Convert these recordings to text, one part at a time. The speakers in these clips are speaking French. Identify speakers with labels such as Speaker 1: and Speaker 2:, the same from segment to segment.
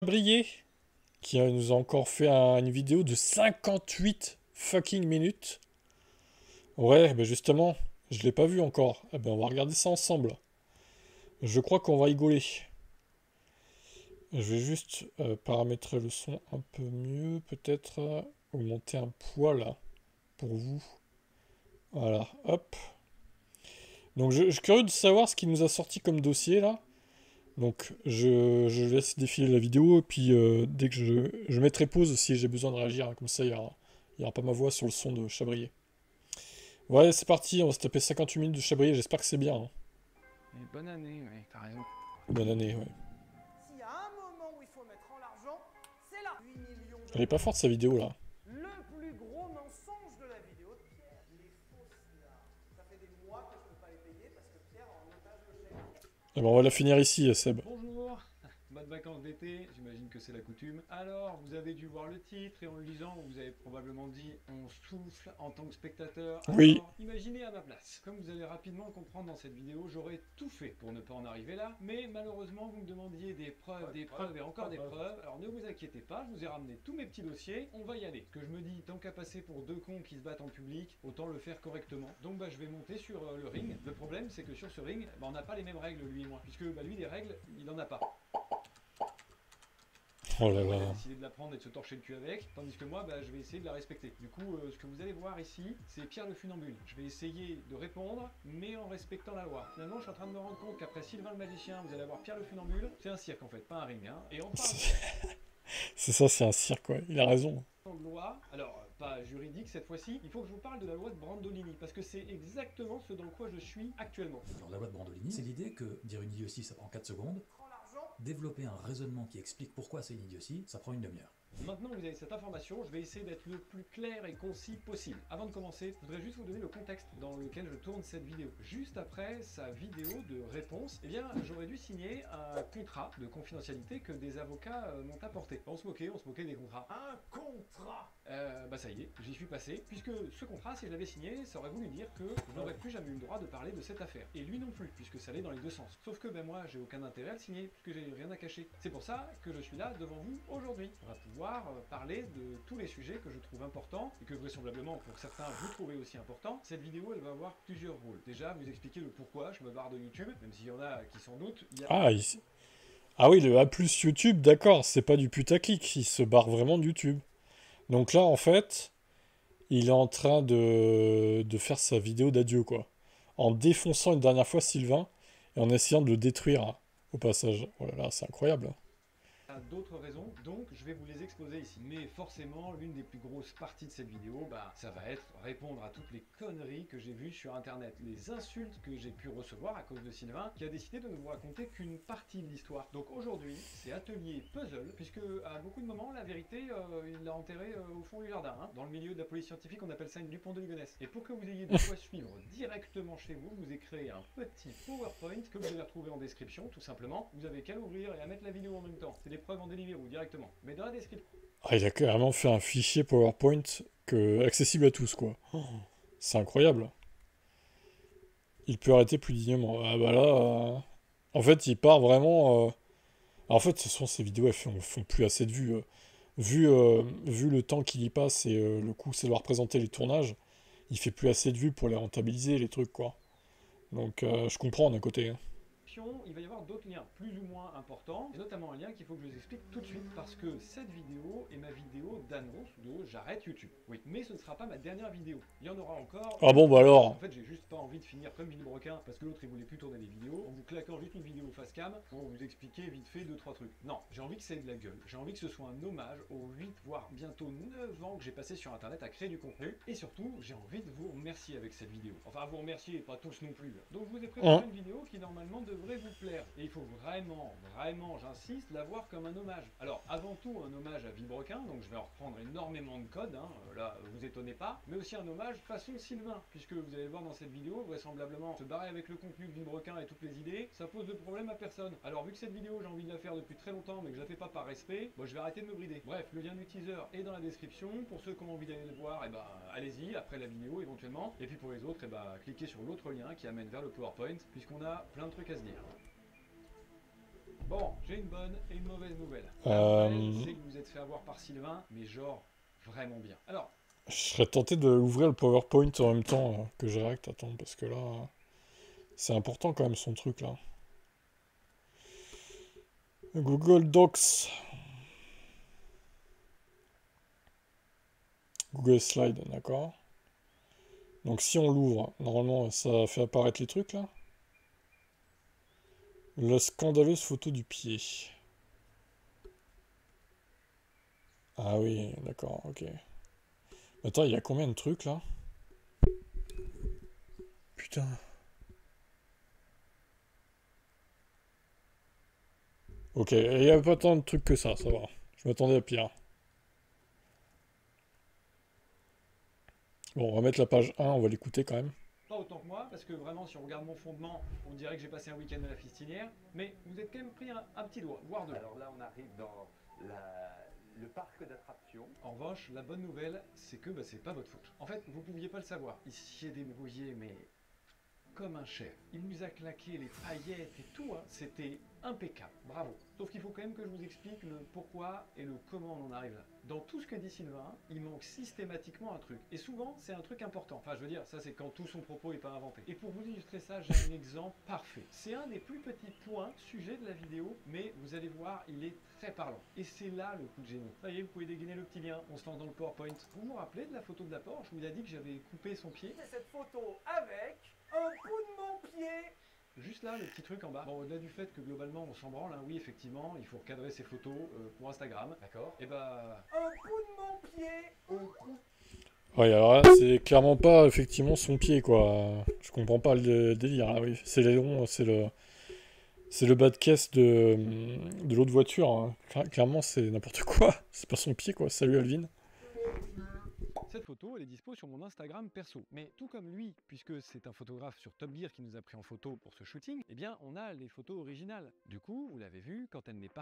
Speaker 1: Chabrier qui nous a encore fait une vidéo de 58 fucking minutes. Ouais, ben justement, je l'ai pas vu encore. Eh ben on va regarder ça ensemble. Je crois qu'on va rigoler. Je vais juste paramétrer le son un peu mieux, peut-être augmenter un poil pour vous. Voilà, hop. Donc je suis curieux de savoir ce qu'il nous a sorti comme dossier là. Donc je laisse défiler la vidéo et puis dès que je mettrai pause si j'ai besoin de réagir, hein, comme ça il y aura pas ma voix sur le son de Chabrier. Ouais, c'est parti, on va se taper 58 minutes de Chabrier, j'espère que c'est bien. Hein.
Speaker 2: Et bonne année, ouais, t'as raison.
Speaker 1: Bonne année, ouais.
Speaker 3: S'il y a un moment où il faut mettre en l'argent, c'est là. 8 millions
Speaker 1: Elle est pas forte sa vidéo là.
Speaker 3: Le plus gros mensonge de la vidéo de Pierre. Les faux cigares. Ça fait des mois que je ne peux pas les payer parce que Pierre a en otage le chèque.
Speaker 1: Eh ben, on va la finir ici, Seb.
Speaker 2: Bonjour, bonnes vacances d'été, j'imagine que c'est la coutume. Alors, vous avez dû voir le titre et en le lisant, vous avez probablement dit on souffle en tant que spectateur.
Speaker 1: Oui.
Speaker 2: Alors, imaginez à ma place. Comme vous allez rapidement comprendre dans cette vidéo, j'aurais tout fait pour ne pas en arriver là, mais malheureusement, vous me demandiez des preuves et encore des preuves. Alors ne vous inquiétez pas, je vous ai ramené tous mes petits dossiers, on va y aller. Que je me dis, tant qu'à passer pour deux cons qui se battent en public, autant le faire correctement. Donc bah je vais monter sur le ring. Le problème, c'est que sur ce ring, bah, on n'a pas les mêmes règles lui et moi, puisque bah, lui les règles, il en a pas.
Speaker 1: Oh là
Speaker 2: Il a
Speaker 1: là.
Speaker 2: décidé de la prendre et de se torcher le cul avec, tandis que moi, bah, je vais essayer de la respecter. Du coup, ce que vous allez voir ici, c'est Pierre le funambule. Je vais essayer de répondre, mais en respectant la loi. Finalement, je suis en train de me rendre compte qu'après Sylvain le magicien, vous allez avoir Pierre le funambule. C'est un cirque en fait, pas un ring. Hein. Et on parle
Speaker 1: C'est ça, c'est un cirque, ouais. Il a raison.
Speaker 2: de loi, alors pas juridique cette fois-ci, il faut que je vous parle de la loi de Brandolini, parce que c'est exactement ce dans quoi je suis actuellement.
Speaker 4: Alors la loi de Brandolini, c'est l'idée que dire une idiotie ça prend 4 secondes,
Speaker 3: Prends l'argent.
Speaker 4: développer un raisonnement qui explique pourquoi c'est une idiotie, ça prend une demi-heure.
Speaker 2: Maintenant que vous avez cette information, je vais essayer d'être le plus clair et concis possible. Avant de commencer, je voudrais juste vous donner le contexte dans lequel je tourne cette vidéo. Juste après sa vidéo de réponse, eh bien, j'aurais dû signer un contrat de confidentialité que des avocats m'ont apporté. On se moquait des contrats.
Speaker 3: Un contrat.
Speaker 2: Bah ça y est, j'y suis passé, puisque ce contrat, si je l'avais signé, ça aurait voulu dire que je n'aurais plus jamais eu le droit de parler de cette affaire. Et lui non plus, puisque ça allait dans les deux sens. Sauf que ben moi, j'ai aucun intérêt à le signer, puisque j'ai rien à cacher. C'est pour ça que je suis là devant vous aujourd'hui. On va pouvoir parler de tous les sujets que je trouve importants, et que vraisemblablement pour certains vous trouvez aussi importants. Cette vidéo, elle va avoir plusieurs rôles. Déjà, vous expliquer le pourquoi je me barre de YouTube, même s'il y en a qui s'en doutent. Il y a...
Speaker 1: Ah, ah oui, le A+ YouTube, d'accord, c'est pas du putaclic, il se barre vraiment de YouTube. Donc là, en fait, il est en train de faire sa vidéo d'adieu, quoi. En défonçant une dernière fois Sylvain et en essayant de le détruire, hein, au passage. Oh là là, c'est incroyable. Hein.
Speaker 2: D'autres raisons, donc je vais vous les exposer ici. Mais forcément, l'une des plus grosses parties de cette vidéo, bah, ça va être répondre à toutes les conneries que j'ai vues sur internet, les insultes que j'ai pu recevoir à cause de Sylvain, qui a décidé de ne vous raconter qu'une partie de l'histoire. Donc aujourd'hui, c'est atelier puzzle, puisque à beaucoup de moments, la vérité, il l'a enterrée au fond du jardin. Hein. Dans le milieu de la police scientifique, on appelle ça une Dupont de Ligonnès. Et pour que vous ayez de quoi suivre directement chez vous, je vous ai créé un petit PowerPoint que vous allez retrouver en description, tout simplement. Vous avez qu'à l'ouvrir et à mettre la vidéo en même temps. C'est des preuves en Deliveroo directement. Mais dans la description.
Speaker 1: Ah, il a carrément fait un fichier PowerPoint accessible à tous, quoi. Oh, c'est incroyable. Il peut arrêter plus dignement. Ah bah là... En fait, il part vraiment... En fait, ce sont ces vidéos, elles font plus assez de vues. Vu le temps qu'il y passe et le coup c'est de leur présenter les tournages, il fait plus assez de vues pour les rentabiliser, les trucs, quoi. Donc, je comprends d'un côté. Hein.
Speaker 2: Il va y avoir d'autres liens plus ou moins importants, et notamment un lien qu'il faut que je vous explique tout de suite, parce que cette vidéo est ma vidéo d'annonce de j'arrête YouTube. Oui, mais ce ne sera pas ma dernière vidéo. Il y en aura encore.
Speaker 1: Ah bon, bah alors.
Speaker 2: En fait, j'ai juste pas envie de finir comme Villebrequin, parce que l'autre il voulait plus tourner des vidéos, en vous claquant juste une vidéo face cam pour vous expliquer vite fait 2-3 trucs. Non, j'ai envie que ça ait de la gueule. J'ai envie que ce soit un hommage aux 8 voire bientôt 9 ans que j'ai passé sur internet à créer du contenu, et surtout, j'ai envie de vous remercier avec cette vidéo. Enfin, vous remercier, pas tous non plus. Donc je vous ai préparé une vidéo qui normalement devrait vous plaire. Et il faut vraiment, j'insiste, la voir comme un hommage. Alors, avant tout, un hommage à Villebrequin, donc je vais en reprendre énormément de codes, hein, là, vous étonnez pas, mais aussi un hommage façon Sylvain, puisque vous allez le voir dans cette vidéo, vraisemblablement, se barrer avec le contenu de Villebrequin et toutes les idées, ça pose de problème à personne. Alors, vu que cette vidéo, j'ai envie de la faire depuis très longtemps, mais que je la fais pas par respect, bon, je vais arrêter de me brider. Bref, le lien du teaser est dans la description, pour ceux qui ont envie d'aller le voir, et bah, allez-y, après la vidéo, éventuellement, et puis pour les autres, et bah, cliquez sur l'autre lien qui amène vers le PowerPoint, puisqu'on a plein de trucs à se dire. Bon, j'ai une bonne et une mauvaise nouvelle.
Speaker 1: Euh,
Speaker 2: La nouvelle, c'est que vous êtes fait avoir par Sylvain, mais genre vraiment bien. Alors,
Speaker 1: Je serais tenté de ouvrir le PowerPoint en même temps que je React. Attends, parce que là, c'est important quand même son truc là. Google Docs. Google Slide, d'accord. Donc si on l'ouvre, normalement ça fait apparaître les trucs là. La scandaleuse photo du pied. Ah oui, d'accord, ok. Attends, il y a combien de trucs là? Putain. Ok, il n'y a pas tant de trucs que ça va. Je m'attendais à pire. Bon, on va mettre la page 1, on va l'écouter quand même.
Speaker 2: pas autant que moi, parce que vraiment, si on regarde mon fondement, on dirait que j'ai passé un week-end à la fistinière, mais vous êtes quand même pris un petit doigt, voire deux.
Speaker 5: Alors là, on arrive dans le parc d'attractions.
Speaker 2: En revanche, la bonne nouvelle, c'est que c'est pas votre faute. En fait, vous pouviez pas le savoir. Il s'y est débrouillé, mais comme un chef. Il nous a claqué les paillettes et tout, hein. C'était impeccable, bravo. Sauf qu'il faut quand même que je vous explique le pourquoi et le comment on en arrive là. Dans tout ce que dit Sylvain, il manque systématiquement un truc. Et souvent, c'est un truc important. Enfin, je veux dire, ça c'est quand tout son propos n'est pas inventé. Et pour vous illustrer ça, j'ai un exemple parfait. C'est un des plus petits points, sujet de la vidéo, mais vous allez voir, il est très parlant. Et c'est là le coup de génie. Ça y est, vous pouvez dégainer le petit lien, on se lance dans le PowerPoint. Vous vous rappelez de la photo de la Porsche où il a dit que j'avais coupé son pied?
Speaker 3: C'est cette photo avec un bout de mon pied.
Speaker 2: Juste là, le petit truc en bas. Bon, au-delà du fait que globalement on s'en branle, hein, oui, effectivement, il faut recadrer ses photos pour Instagram. D'accord. Et bah.
Speaker 3: Un bout de mon pied.
Speaker 1: Ouais, alors là, c'est clairement pas effectivement son pied quoi. Je comprends pas le délire là, oui. C'est l'aileron, c'est le bas de caisse de l'autre voiture, hein. Clairement, c'est n'importe quoi. C'est pas son pied quoi. Salut Alvin.
Speaker 2: Cette photo, elle est dispo sur mon Instagram perso. Mais tout comme lui, puisque c'est un photographe sur Top Gear qui nous a pris en photo pour ce shooting, eh bien, on a les photos originales. Du coup, vous l'avez vu, quand elle n'est pas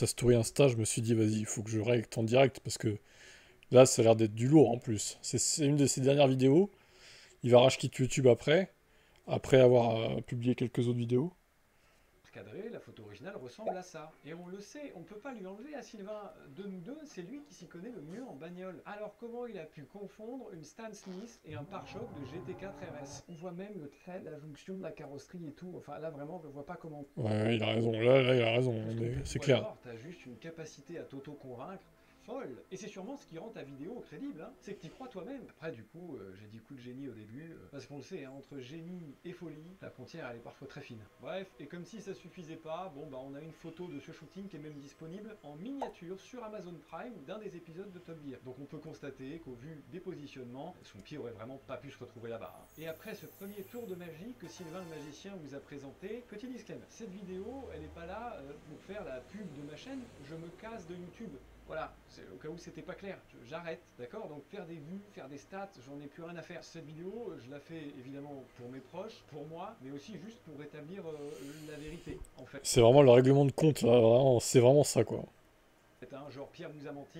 Speaker 1: Sa story Insta, je me suis dit, vas-y, il faut que je règle en direct parce que là, ça a l'air d'être du lourd en plus. C'est une de ses dernières vidéos. Il va rage quitte YouTube après avoir publié quelques autres vidéos.
Speaker 2: cadrée, la photo originale ressemble à ça. Et on le sait, on ne peut pas lui enlever à Sylvain. De nous deux, c'est lui qui s'y connaît le mieux en bagnole. Alors comment il a pu confondre une Stan Smith et un pare-choc de GT4 RS? On voit même le trait, la jonction de la carrosserie et tout. Enfin là vraiment, je ne vois pas comment.
Speaker 1: Ouais, il a raison. Là, il a raison. C'est clair.
Speaker 2: Tu as juste une capacité à t'auto-convaincre folle. Et c'est sûrement ce qui rend ta vidéo crédible, hein. C'est que tu crois toi-même. Après, du coup, j'ai dit coup de génie au début, parce qu'on le sait, hein, entre génie et folie, la frontière, elle est parfois très fine. Bref, et comme si ça suffisait pas, bon, on a une photo de ce shooting qui est même disponible en miniature sur Amazon Prime d'un des épisodes de Top Gear. Donc on peut constater qu'au vu des positionnements, son pied aurait vraiment pas pu se retrouver là-bas, hein. Et après ce premier tour de magie que Sylvain le magicien vous a présenté, petit disclaimer, cette vidéo, elle n'est pas là pour faire la pub de ma chaîne, je me casse de YouTube. Voilà, au cas où c'était pas clair, j'arrête, d'accord? Donc faire des vues, faire des stats, j'en ai plus rien à faire. Cette vidéo, je la fais évidemment pour mes proches, pour moi, mais aussi juste pour rétablir la vérité, en fait.
Speaker 1: C'est vraiment le règlement de compte, là, vraiment, c'est vraiment ça, quoi.
Speaker 2: C'est un genre Pierre vous a menti,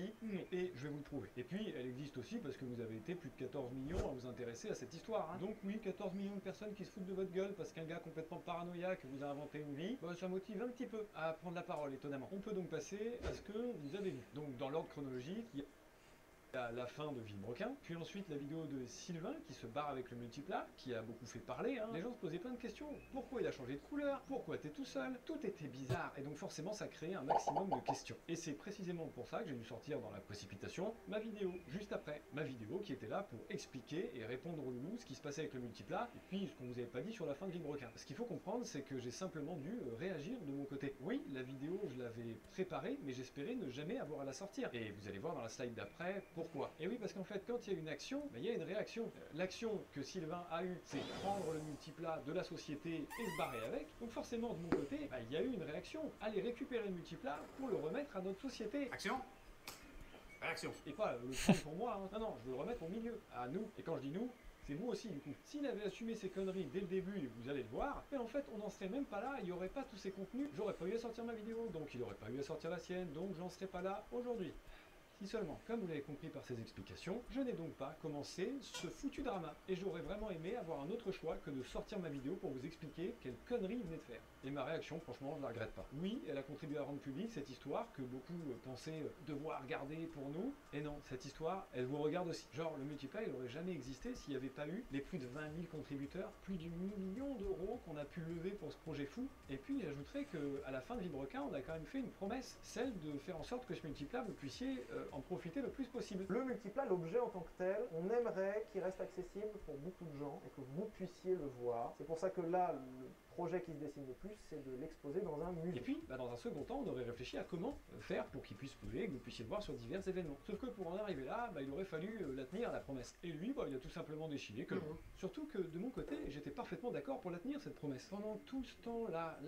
Speaker 2: et je vais vous le prouver. Et puis, elle existe aussi parce que vous avez été plus de 14 millions à vous intéresser à cette histoire, hein. Donc oui, 14 millions de personnes qui se foutent de votre gueule parce qu'un gars complètement paranoïaque vous a inventé une vie, ça motive un petit peu à prendre la parole, étonnamment. On peut donc passer à ce que vous avez vu. Donc dans l'ordre chronologique, il y a la fin de Villebrequin, puis ensuite la vidéo de Sylvain qui se barre avec le multiplat, qui a beaucoup fait parler, hein. Les gens se posaient plein de questions. Pourquoi il a changé de couleur? Pourquoi t'es tout seul? Tout était bizarre, et donc forcément ça créait un maximum de questions. Et c'est précisément pour ça que j'ai dû sortir dans la précipitation ma vidéo, juste après. Ma vidéo qui était là pour expliquer et répondre aux loulous ce qui se passait avec le multiplat, et puis ce qu'on vous avait pas dit sur la fin de Villebrequin. Ce qu'il faut comprendre, c'est que j'ai simplement dû réagir de mon côté. Oui, la vidéo, je l'avais préparée, mais j'espérais ne jamais avoir à la sortir. Et vous allez voir dans la slide d'après, pourquoi? Et oui, parce qu'en fait, quand il y a une action, il y a une réaction. L'action que Sylvain a eue, c'est prendre le multiplat de la société et se barrer avec. Donc forcément, de mon côté, il y a eu une réaction. Aller récupérer le multiplat pour le remettre à notre société.
Speaker 5: Action. Réaction.
Speaker 2: Et pas le prendre pour moi, hein. Non, je veux le remettre au milieu, à nous. Et quand je dis nous, c'est vous aussi du coup. S'il avait assumé ces conneries dès le début, et vous allez le voir, mais en fait on n'en serait même pas là, il n'y aurait pas tous ces contenus, j'aurais pas eu à sortir ma vidéo, donc il n'aurait pas eu à sortir la sienne, donc j'en serais pas là aujourd'hui. Si seulement, comme vous l'avez compris par ces explications, je n'ai donc pas commencé ce foutu drama. Et j'aurais vraiment aimé avoir un autre choix que de sortir ma vidéo pour vous expliquer quelle connerie il venait de faire. Et ma réaction, franchement, je la regrette pas. Oui, elle a contribué à rendre publique cette histoire que beaucoup pensaient devoir garder pour nous. Et non, cette histoire, elle vous regarde aussi. Genre, le Multiply, il n'aurait jamais existé s'il n'y avait pas eu les plus de 20 000 contributeurs, plus du million d'euros qu'on a pu lever pour ce projet fou. Et puis, j'ajouterais qu'à la fin de Vibrequin, on a quand même fait une promesse, celle de faire en sorte que ce Multiply, vous puissiez en profiter le plus possible.
Speaker 3: Le Multiply, l'objet en tant que tel, on aimerait qu'il reste accessible pour beaucoup de gens et que vous puissiez le voir. C'est pour ça que là, le projet qui se dessine le plus, c'est de l'exposer dans un musée.
Speaker 2: Et puis, dans un second temps, on aurait réfléchi à comment faire pour qu'il puisse bouger et que vous puissiez le voir sur divers événements. Sauf que pour en arriver là, il aurait fallu la tenir, la promesse. Et lui, il a tout simplement décidé que non. Surtout que de mon côté, j'étais parfaitement d'accord pour la tenir, cette promesse. Pendant tout ce temps-là,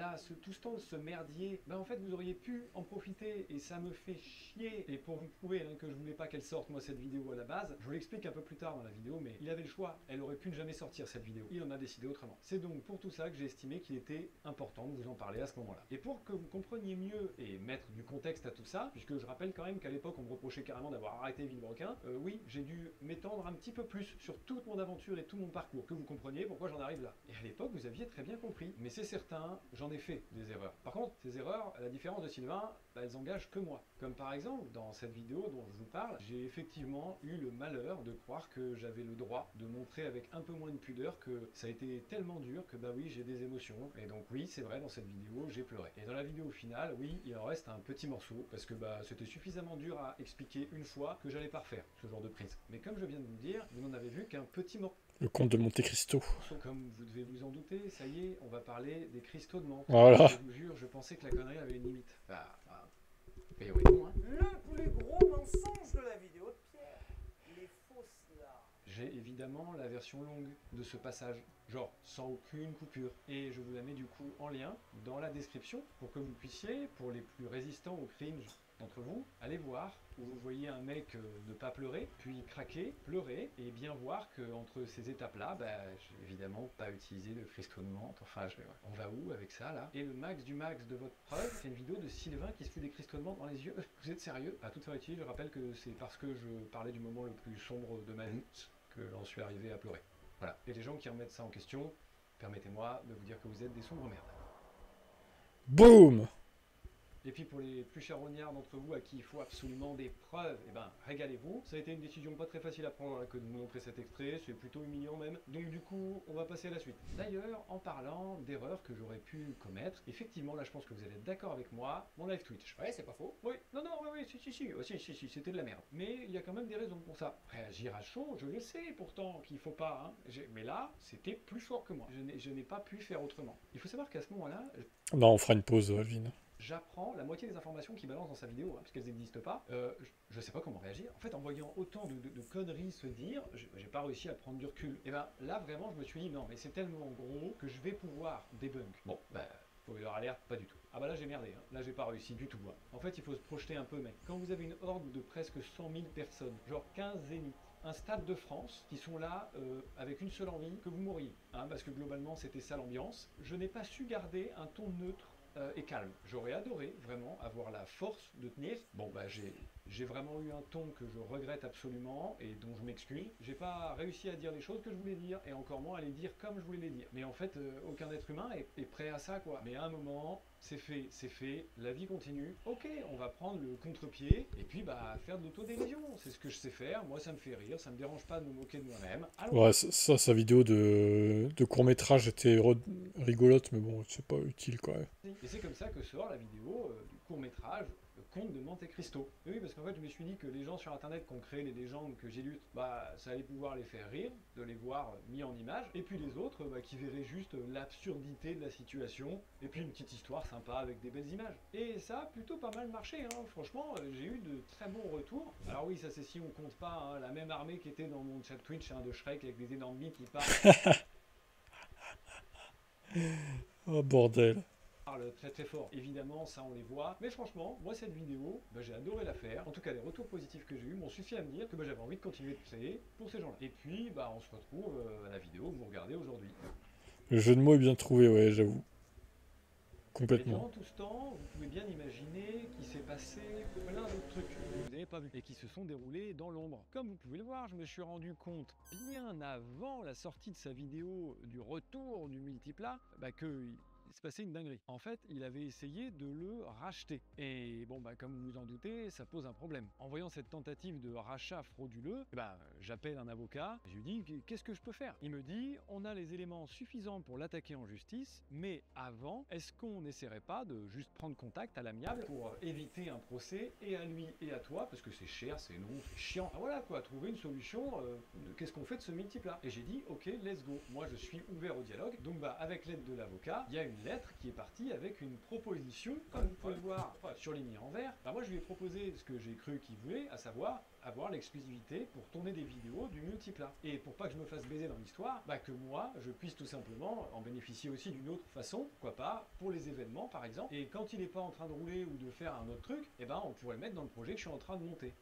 Speaker 2: tout ce temps de ce merdier, en fait, vous auriez pu en profiter et ça me fait chier. Et pour vous prouver que je voulais pas qu'elle sorte, moi, cette vidéo à la base, je vous l'explique un peu plus tard dans la vidéo, mais il avait le choix. Elle aurait pu ne jamais sortir, cette vidéo. Il en a décidé autrement. C'est donc pour tout ça que j'ai estimé qu'il était important de vous en parler à ce moment-là. Et pour que vous compreniez mieux et mettre du contexte à tout ça, puisque je rappelle quand même qu'à l'époque, on me reprochait carrément d'avoir arrêté Villebrequin, oui, j'ai dû m'étendre un petit peu plus sur toute mon aventure et tout mon parcours, que vous compreniez pourquoi j'en arrive là. Et à l'époque, vous aviez très bien compris. Mais c'est certain, j'en ai fait des erreurs. Par contre, ces erreurs, à la différence de Sylvain, elles engagent que moi. Comme par exemple, dans cette vidéo dont je vous parle, j'ai effectivement eu le malheur de croire que j'avais le droit de montrer avec un peu moins de pudeur que ça a été tellement dur que oui, j'ai des émotions. Et donc oui, c'est vrai, dans cette vidéo, j'ai pleuré. Et dans la vidéo finale, oui, il en reste un petit morceau, parce que c'était suffisamment dur à expliquer une fois que j'allais pas refaire ce genre de prise. Mais comme je viens de vous le dire, vous n'en avez vu qu'un petit morceau.
Speaker 1: Le comte de Monte Cristo.
Speaker 2: Comme vous devez vous en douter, ça y est, on va parler des cristaux de menthe.
Speaker 1: Voilà.
Speaker 2: Je vous jure, je pensais que la connerie avait une limite. Mais oui, non, hein.
Speaker 3: Le plus gros mensonge de la vidéo de Pierre, les fausses larmes.
Speaker 2: J'ai évidemment la version longue de ce passage, genre sans aucune coupure. Et je vous la mets du coup en lien dans la description pour que vous puissiez, pour les plus résistants au cringe d'entre vous, aller voir où vous voyez un mec ne pas pleurer, puis craquer, pleurer, et bien voir qu'entre ces étapes-là, j'ai évidemment pas utilisé de cristaux de menthe. Enfin, on va où avec ça là? Et le max du max de votre preuve, c'est une vidéo de Sylvain qui se fout des cristaux de menthe dans les yeux. Vous êtes sérieux? À toute fin utile, je rappelle que c'est parce que je parlais du moment le plus sombre de ma vie que j'en suis arrivé à pleurer. Voilà. Et les gens qui remettent ça en question, permettez-moi de vous dire que vous êtes des sombres merdes.
Speaker 1: Boum!
Speaker 2: Et puis pour les plus charognards d'entre vous à qui il faut absolument des preuves, régalez-vous. Ça a été une décision pas très facile à prendre que de vous montrer cet extrait, c'est plutôt humiliant même. Donc du coup, on va passer à la suite. D'ailleurs, en parlant d'erreurs que j'aurais pu commettre, effectivement, là je pense que vous allez être d'accord avec moi, mon live Twitch. Ouais, c'est pas faux. Oui, non, si, c'était de la merde. Mais il y a quand même des raisons pour ça. Réagir à chaud, je le sais pourtant qu'il faut pas, hein. Mais là, c'était plus fort que moi. Je n'ai pas pu faire autrement. Il faut savoir qu'à ce moment-là...
Speaker 1: Non, on fera une pause, Alvin.
Speaker 2: J'apprends la moitié des informations qu'il balance dans sa vidéo, parce qu'elles n'existent pas. Je sais pas comment réagir. En fait, en voyant autant de conneries se dire, j'ai pas réussi à prendre du recul. Et là, vraiment, je me suis dit, non, mais c'est tellement gros que je vais pouvoir débunk. Bon, spoiler alerte, pas du tout. Ah là, j'ai merdé. Hein. Là, j'ai pas réussi du tout. Hein. En fait, il faut se projeter un peu, mec. Quand vous avez une horde de presque 100 000 personnes, genre 15 zéniths, un stade de France qui sont là avec une seule envie, que vous mouriez. Hein, parce que globalement, c'était ça l'ambiance. Je n'ai pas su garder un ton neutre et calme. J'aurais adoré vraiment avoir la force de tenir. Bon, j'ai vraiment eu un ton que je regrette absolument et dont je m'excuse. J'ai pas réussi à dire les choses que je voulais dire et encore moins à les dire comme je voulais les dire. Mais en fait, aucun être humain est prêt à ça, quoi. Mais à un moment, c'est fait, la vie continue. Ok, on va prendre le contre-pied et puis faire de l'autodérision. C'est ce que je sais faire. Moi, ça me fait rire. Ça me dérange pas de me moquer de moi-même.
Speaker 1: Ouais, ça, sa vidéo de court-métrage était rigolote, mais bon, c'est pas utile, quoi.
Speaker 2: Et c'est comme ça que sort la vidéo du court-métrage Le Comte de Monte Cristo. Et oui, parce qu'en fait, je me suis dit que les gens sur Internet qui ont créé les légendes que j'ai lues, ça allait pouvoir les faire rire, de les voir mis en image. Et puis les autres, qui verraient juste l'absurdité de la situation. Et puis une petite histoire sympa avec des belles images. Et ça a plutôt pas mal marché, hein. Franchement, j'ai eu de très bons retours. Alors oui, ça c'est si on compte pas la même armée qui était dans mon chat Twitch, de Shrek avec des énormes bites qui parlent.
Speaker 1: Oh bordel.
Speaker 2: Très très fort. Évidemment, ça on les voit. Mais franchement, moi cette vidéo, j'ai adoré la faire. En tout cas, les retours positifs que j'ai eu m'ont suffi à me dire que j'avais envie de continuer de créer pour ces gens-là. Et puis, on se retrouve à la vidéo que vous regardez aujourd'hui.
Speaker 1: Le jeu de mots est bien trouvé, ouais, j'avoue.
Speaker 2: Et
Speaker 1: Complètement.
Speaker 2: durant tout ce temps, vous pouvez bien imaginer qu'il s'est passé plein d'autres trucs que vous n'avez pas vu et qui se sont déroulés dans l'ombre. Comme vous pouvez le voir, je me suis rendu compte bien avant la sortie de sa vidéo du retour du multiplat que il se passait une dinguerie. En fait, il avait essayé de le racheter. Et bon, comme vous vous en doutez, ça pose un problème. En voyant cette tentative de rachat frauduleux, j'appelle un avocat, je lui dis qu'est-ce que je peux faire? Il me dit on a les éléments suffisants pour l'attaquer en justice, mais avant, est-ce qu'on n'essaierait pas de juste prendre contact à l'amiable pour éviter un procès et à lui et à toi, parce que c'est cher, c'est long, c'est chiant. Ah, voilà quoi, trouver une solution de qu'est-ce qu'on fait de ce multiplat. Et j'ai dit ok, let's go. Moi je suis ouvert au dialogue, donc avec l'aide de l'avocat, il y a une lettre qui est partie avec une proposition, comme vous pouvez le voir surlignée en vert. Moi je lui ai proposé ce que j'ai cru qu'il voulait, à savoir avoir l'exclusivité pour tourner des vidéos du multiplat. Et pour pas que je me fasse baiser dans l'histoire, que moi je puisse tout simplement en bénéficier aussi d'une autre façon, pourquoi pas, pour les événements par exemple. Et quand il n'est pas en train de rouler ou de faire un autre truc, on pourrait le mettre dans le projet que je suis en train de monter.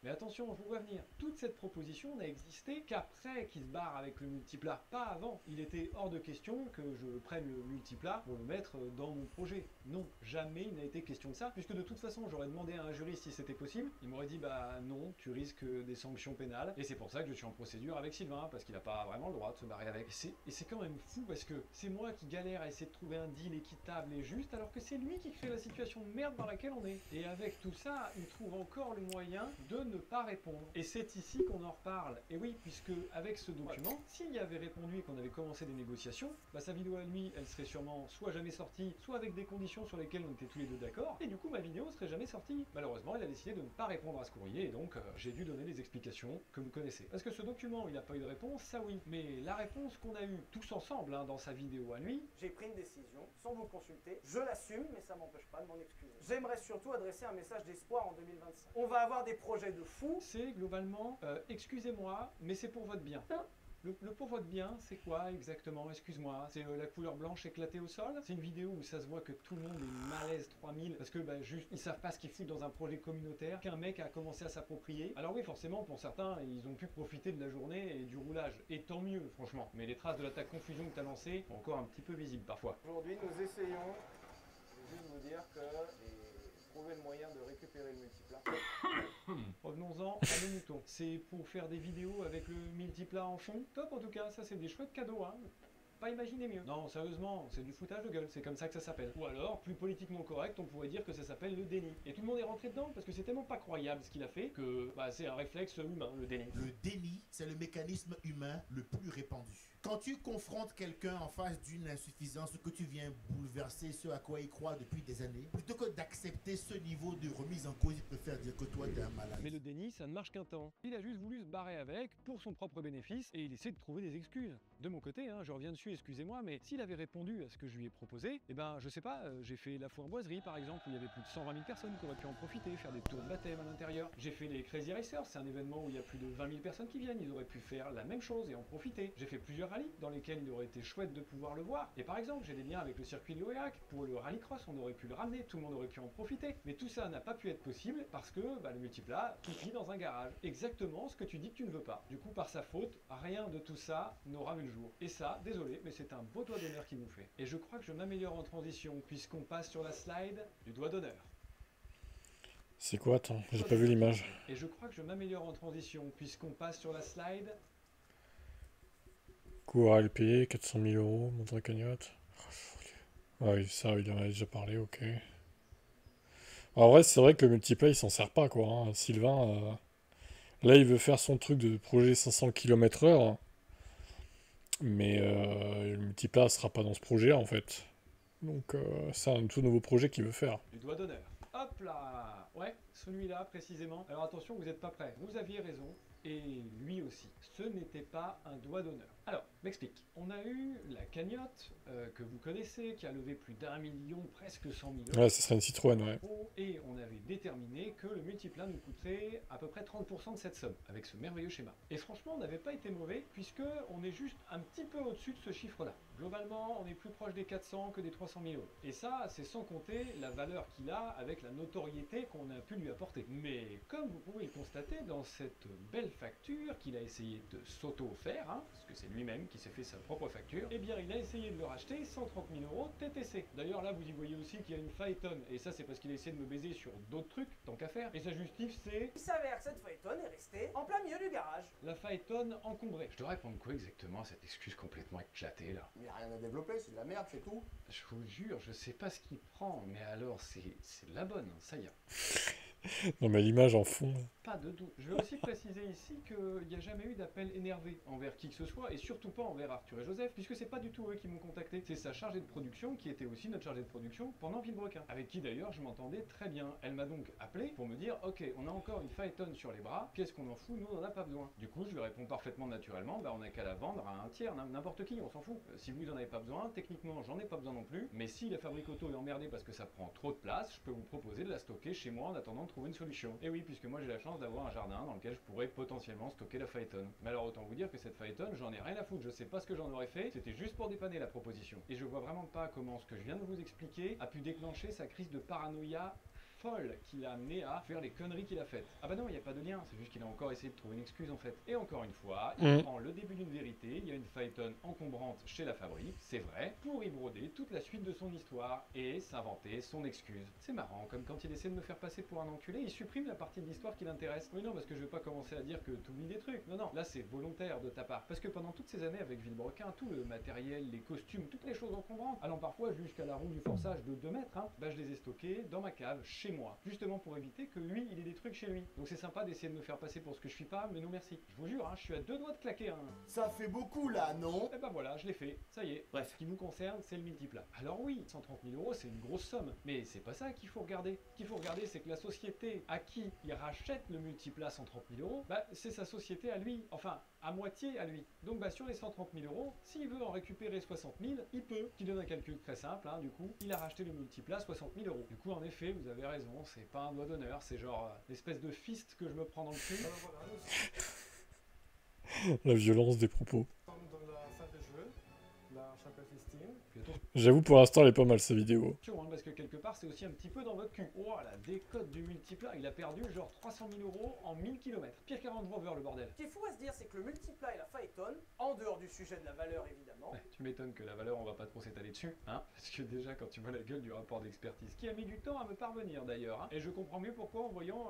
Speaker 2: Mais attention, je vous vois venir, toute cette proposition n'a existé qu'après qu'il se barre avec le multiplat, pas avant. Il était hors de question que je prenne le multiplat pour le mettre dans mon projet. Non, jamais il n'a été question de ça, puisque de toute façon j'aurais demandé à un juriste si c'était possible. Il m'aurait dit non, tu risques des sanctions pénales, et c'est pour ça que je suis en procédure avec Sylvain, parce qu'il n'a pas vraiment le droit de se barrer avec. Et c'est quand même fou, parce que c'est moi qui galère à essayer de trouver un deal équitable et juste, alors que c'est lui qui crée la situation de merde dans laquelle on est. Et avec tout ça, il trouve encore le moyen de ne pas répondre. Et c'est ici qu'on en reparle. Et oui, puisque avec ce document, s'il y avait répondu et qu'on avait commencé des négociations, sa vidéo à lui, elle serait sûrement soit jamais sortie, soit avec des conditions sur lesquelles on était tous les deux d'accord, et du coup ma vidéo serait jamais sortie. Malheureusement, il a décidé de ne pas répondre à ce courrier, et donc j'ai dû donner les explications que vous connaissez. Parce que ce document, il n'a pas eu de réponse, ça oui. Mais la réponse qu'on a eue tous ensemble dans sa vidéo à lui...
Speaker 3: J'ai pris une décision, sans vous consulter, je l'assume, mais ça m'empêche pas de m'en excuser. J'aimerais surtout adresser un message d'espoir en 2025. On va avoir des projets de fous.
Speaker 2: C'est globalement, excusez-moi, mais c'est pour votre bien. Le pour votre bien, c'est quoi exactement? Excuse-moi, c'est la couleur blanche éclatée au sol? C'est une vidéo où ça se voit que tout le monde est malaise 3000 parce que juste ils savent pas ce qu'ils foutent dans un projet communautaire qu'un mec a commencé à s'approprier. Alors oui, forcément, pour certains, ils ont pu profiter de la journée et du roulage. Et tant mieux, franchement. Mais les traces de l'attaque confusion que tu as lancée sont encore un petit peu visibles parfois.
Speaker 3: Aujourd'hui, nous essayons, je vais juste vous dire que trouver le moyen de récupérer le multiplat.
Speaker 2: Revenons-en à nos moutons. C'est pour faire des vidéos avec le multiplat en fond. Top en tout cas, ça c'est des chouettes cadeaux, hein. Pas imaginer mieux. Non, sérieusement, c'est du foutage de gueule, c'est comme ça que ça s'appelle. Ou alors, plus politiquement correct, on pourrait dire que ça s'appelle le déni. Et tout le monde est rentré dedans parce que c'est tellement pas croyable ce qu'il a fait que c'est un réflexe humain, le déni.
Speaker 6: Le déni, c'est le mécanisme humain le plus répandu. Quand tu confrontes quelqu'un en face d'une insuffisance que tu viens bouleverser ce à quoi il croit depuis des années, plutôt que d'accepter ce niveau de remise en cause, il préfère dire que toi t'es un malade.
Speaker 2: Mais le déni, ça ne marche qu'un temps. Il a juste voulu se barrer avec pour son propre bénéfice et il essaie de trouver des excuses. De mon côté, je reviens dessus, excusez-moi, mais s'il avait répondu à ce que je lui ai proposé, je sais pas, j'ai fait la foire boiserie par exemple, où il y avait plus de 120 000 personnes qui auraient pu en profiter, faire des tours de baptême à l'intérieur. J'ai fait les Crazy Racers, c'est un événement où il y a plus de 20 000 personnes qui viennent, ils auraient pu faire la même chose et en profiter. J'ai fait plusieurs rallyes dans lesquels il aurait été chouette de pouvoir le voir. Et par exemple, j'ai des liens avec le circuit de l'OEAC. Pour le rallycross, on aurait pu le ramener, tout le monde aurait pu en profiter. Mais tout ça n'a pas pu être possible parce que le multiplat pipi dans un garage. Exactement ce que tu dis que tu ne veux pas. Du coup, par sa faute, rien de tout ça n'aura vu le jour. Et ça, désolé, mais c'est un beau doigt d'honneur qu'il nous fait. Et je crois que je m'améliore en transition puisqu'on passe sur la slide du doigt d'honneur.
Speaker 1: C'est quoi, attends, j'ai pas vu l'image.
Speaker 2: Et je crois que je m'améliore en transition puisqu'on passe sur la slide.
Speaker 1: Coût à payer, 400 000 €, montant de cagnotte. Ah oui, ça, il en a déjà parlé, ok. En vrai, c'est vrai que le multiplat, il s'en sert pas, quoi. Hein. Sylvain, là, il veut faire son truc de projet 500 km/h. Mais le multiplat sera pas dans ce projet, en fait. Donc, c'est un tout nouveau projet qu'il veut faire.
Speaker 2: Du doigt d'honneur. Hop là! Ouais, celui-là précisément. Alors attention, vous n'êtes pas prêts. Vous aviez raison. Et lui aussi. Ce n'était pas un doigt d'honneur. Alors, m'explique. On a eu la cagnotte que vous connaissez, qui a levé plus d'1 million, presque 100 000 €.
Speaker 1: Ouais, ce serait une Citroën, ouais.
Speaker 2: Et on avait déterminé que le multiplat nous coûterait à peu près 30% de cette somme, avec ce merveilleux schéma. Et franchement, on n'avait pas été mauvais, puisque on est juste un petit peu au-dessus de ce chiffre-là. Globalement, on est plus proche des 400 que des 300 000 €. Et ça, c'est sans compter la valeur qu'il a avec la notoriété qu'on a pu lui apporter. Mais comme vous pouvez le constater dans cette belle nouvelle facture qu'il a essayé de s'auto-faire, hein, parce que c'est lui-même qui s'est fait sa propre facture, eh bien il a essayé de le racheter 130 000 € TTC. D'ailleurs là vous y voyez aussi qu'il y a une Phaeton, et ça c'est parce qu'il a essayé de me baiser sur d'autres trucs, tant qu'à faire, et sa justif c'est...
Speaker 7: Il s'avère que cette Phaeton est restée en plein milieu du garage.
Speaker 2: La Phaeton encombrée. Je dois répondre quoi exactement à cette excuse complètement éclatée là?
Speaker 8: Il n'y a rien à développer, c'est de la merde, c'est tout.
Speaker 2: Je vous jure, je sais pas ce qu'il prend, mais alors c'est la bonne, hein, ça y est.
Speaker 1: Non mais l'image en fond.
Speaker 2: Pas de doute. Je vais aussi préciser ici qu'il n'y a jamais eu d'appel énervé envers qui que ce soit, et surtout pas envers Arthur et Joseph, puisque c'est pas du tout eux qui m'ont contacté. C'est sa chargée de production qui était aussi notre chargée de production pendant Villebrequin, avec qui d'ailleurs je m'entendais très bien. Elle m'a donc appelé pour me dire ok, on a encore une Phaeton sur les bras, qu'est-ce qu'on en fout, nous on en a pas besoin. Du coup je lui réponds parfaitement naturellement, bah on a qu'à la vendre à un tiers, n'importe qui, on s'en fout. Si vous en avez pas besoin, techniquement j'en ai pas besoin non plus, mais si la fabrique auto est emmerdée parce que ça prend trop de place, je peux vous proposer de la stocker chez moi en attendant de trouver une solution. Et oui, puisque moi j'ai la chance d'avoir un jardin dans lequel je pourrais potentiellement stocker la Phaeton. Mais alors autant vous dire que cette Phaeton, j'en ai rien à foutre, je sais pas ce que j'en aurais fait, c'était juste pour dépanner la proposition. Et je vois vraiment pas comment ce que je viens de vous expliquer a pu déclencher sa crise de paranoïa folle qui l'a amené à faire les conneries qu'il a faites. Ah bah non, il n'y a pas de lien, c'est juste qu'il a encore essayé de trouver une excuse en fait. Et encore une fois, il prend le début d'une vérité, il y a une Phaeton encombrante chez la fabrique, c'est vrai, pour y broder toute la suite de son histoire et s'inventer son excuse. C'est marrant, comme quand il essaie de me faire passer pour un enculé, il supprime la partie de l'histoire qui l'intéresse. Oui non, parce que je vais pas commencer à dire que tu oublies des trucs. Non, non, là c'est volontaire de ta part. Parce que pendant toutes ces années avec Villebrequin, tout le matériel, les costumes, toutes les choses encombrantes, allant parfois jusqu'à la roue du forçage de 2 mètres, hein, bah je les ai stockés dans ma cave, chez moi. Justement pour éviter que lui, il ait des trucs chez lui. Donc c'est sympa d'essayer de me faire passer pour ce que je suis pas, mais non merci. Je vous jure, hein, je suis à 2 doigts de claquer un...
Speaker 8: Ça fait beaucoup là, non?
Speaker 2: Et bah voilà, je l'ai fait, ça y est. Bref, ce qui nous concerne, c'est le multiplat. Alors oui, 130 000 €, c'est une grosse somme, mais c'est pas ça qu'il faut regarder. Ce qu'il faut regarder, c'est que la société à qui il rachète le multiplat 130 000 €, bah c'est sa société à lui, enfin à moitié à lui. Donc bah sur les 130 000 €, s'il veut en récupérer 60 000, il peut. Qui donne un calcul très simple, hein, du coup, il a racheté le multiplat 60 000 €. Du coup, en effet, vous avez raison, c'est pas un doigt d'honneur, c'est genre l'espèce de fist que je me prends dans le cul.
Speaker 1: La violence des propos.
Speaker 3: Dans la salle de jeu, la Chapelle Festine.
Speaker 2: Puis attention,
Speaker 1: J'avoue pour l'instant elle est pas mal sa vidéo.
Speaker 2: hein, parce que quelque part, c'est aussi un petit peu dans votre cul. Oh, la décote du multiplat, il a perdu genre 300 000 € en 1000 km. Pire qu'un Range Rover, le bordel.
Speaker 7: Ce qui est fou à se dire, c'est que le multiplat et la Phaeton, en dehors du sujet de la valeur évidemment,
Speaker 2: Ouais, tu m'étonnes que la valeur, on va pas trop s'étaler dessus, hein, parce que déjà, quand tu vois la gueule du rapport d'expertise, qui a mis du temps à me parvenir d'ailleurs, hein, et je comprends mieux pourquoi en voyant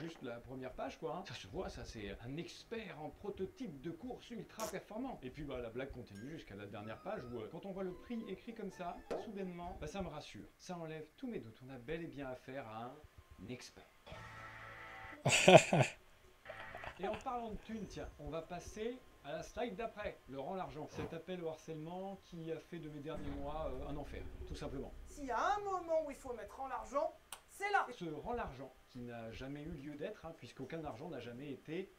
Speaker 2: juste la première page, quoi. Hein. Ça se voit, ça c'est un expert en prototype de course ultra performant. Et puis bah la blague continue jusqu'à la dernière page où quand on voit le prix écrit comme ça, soudainement, bah ça me rassure. Ça enlève tous mes doutes. On a bel et bien affaire à un expert. Et en parlant de thunes, tiens, on va passer à la slide d'après, le rang l'argent. Cet appel au harcèlement qui a fait de mes derniers mois un enfer, tout simplement.
Speaker 7: s'il y a un moment où il faut mettre en l'argent, c'est là.
Speaker 2: Ce rang l'argent, qui n'a jamais eu lieu d'être, hein, puisqu'aucun argent n'a jamais été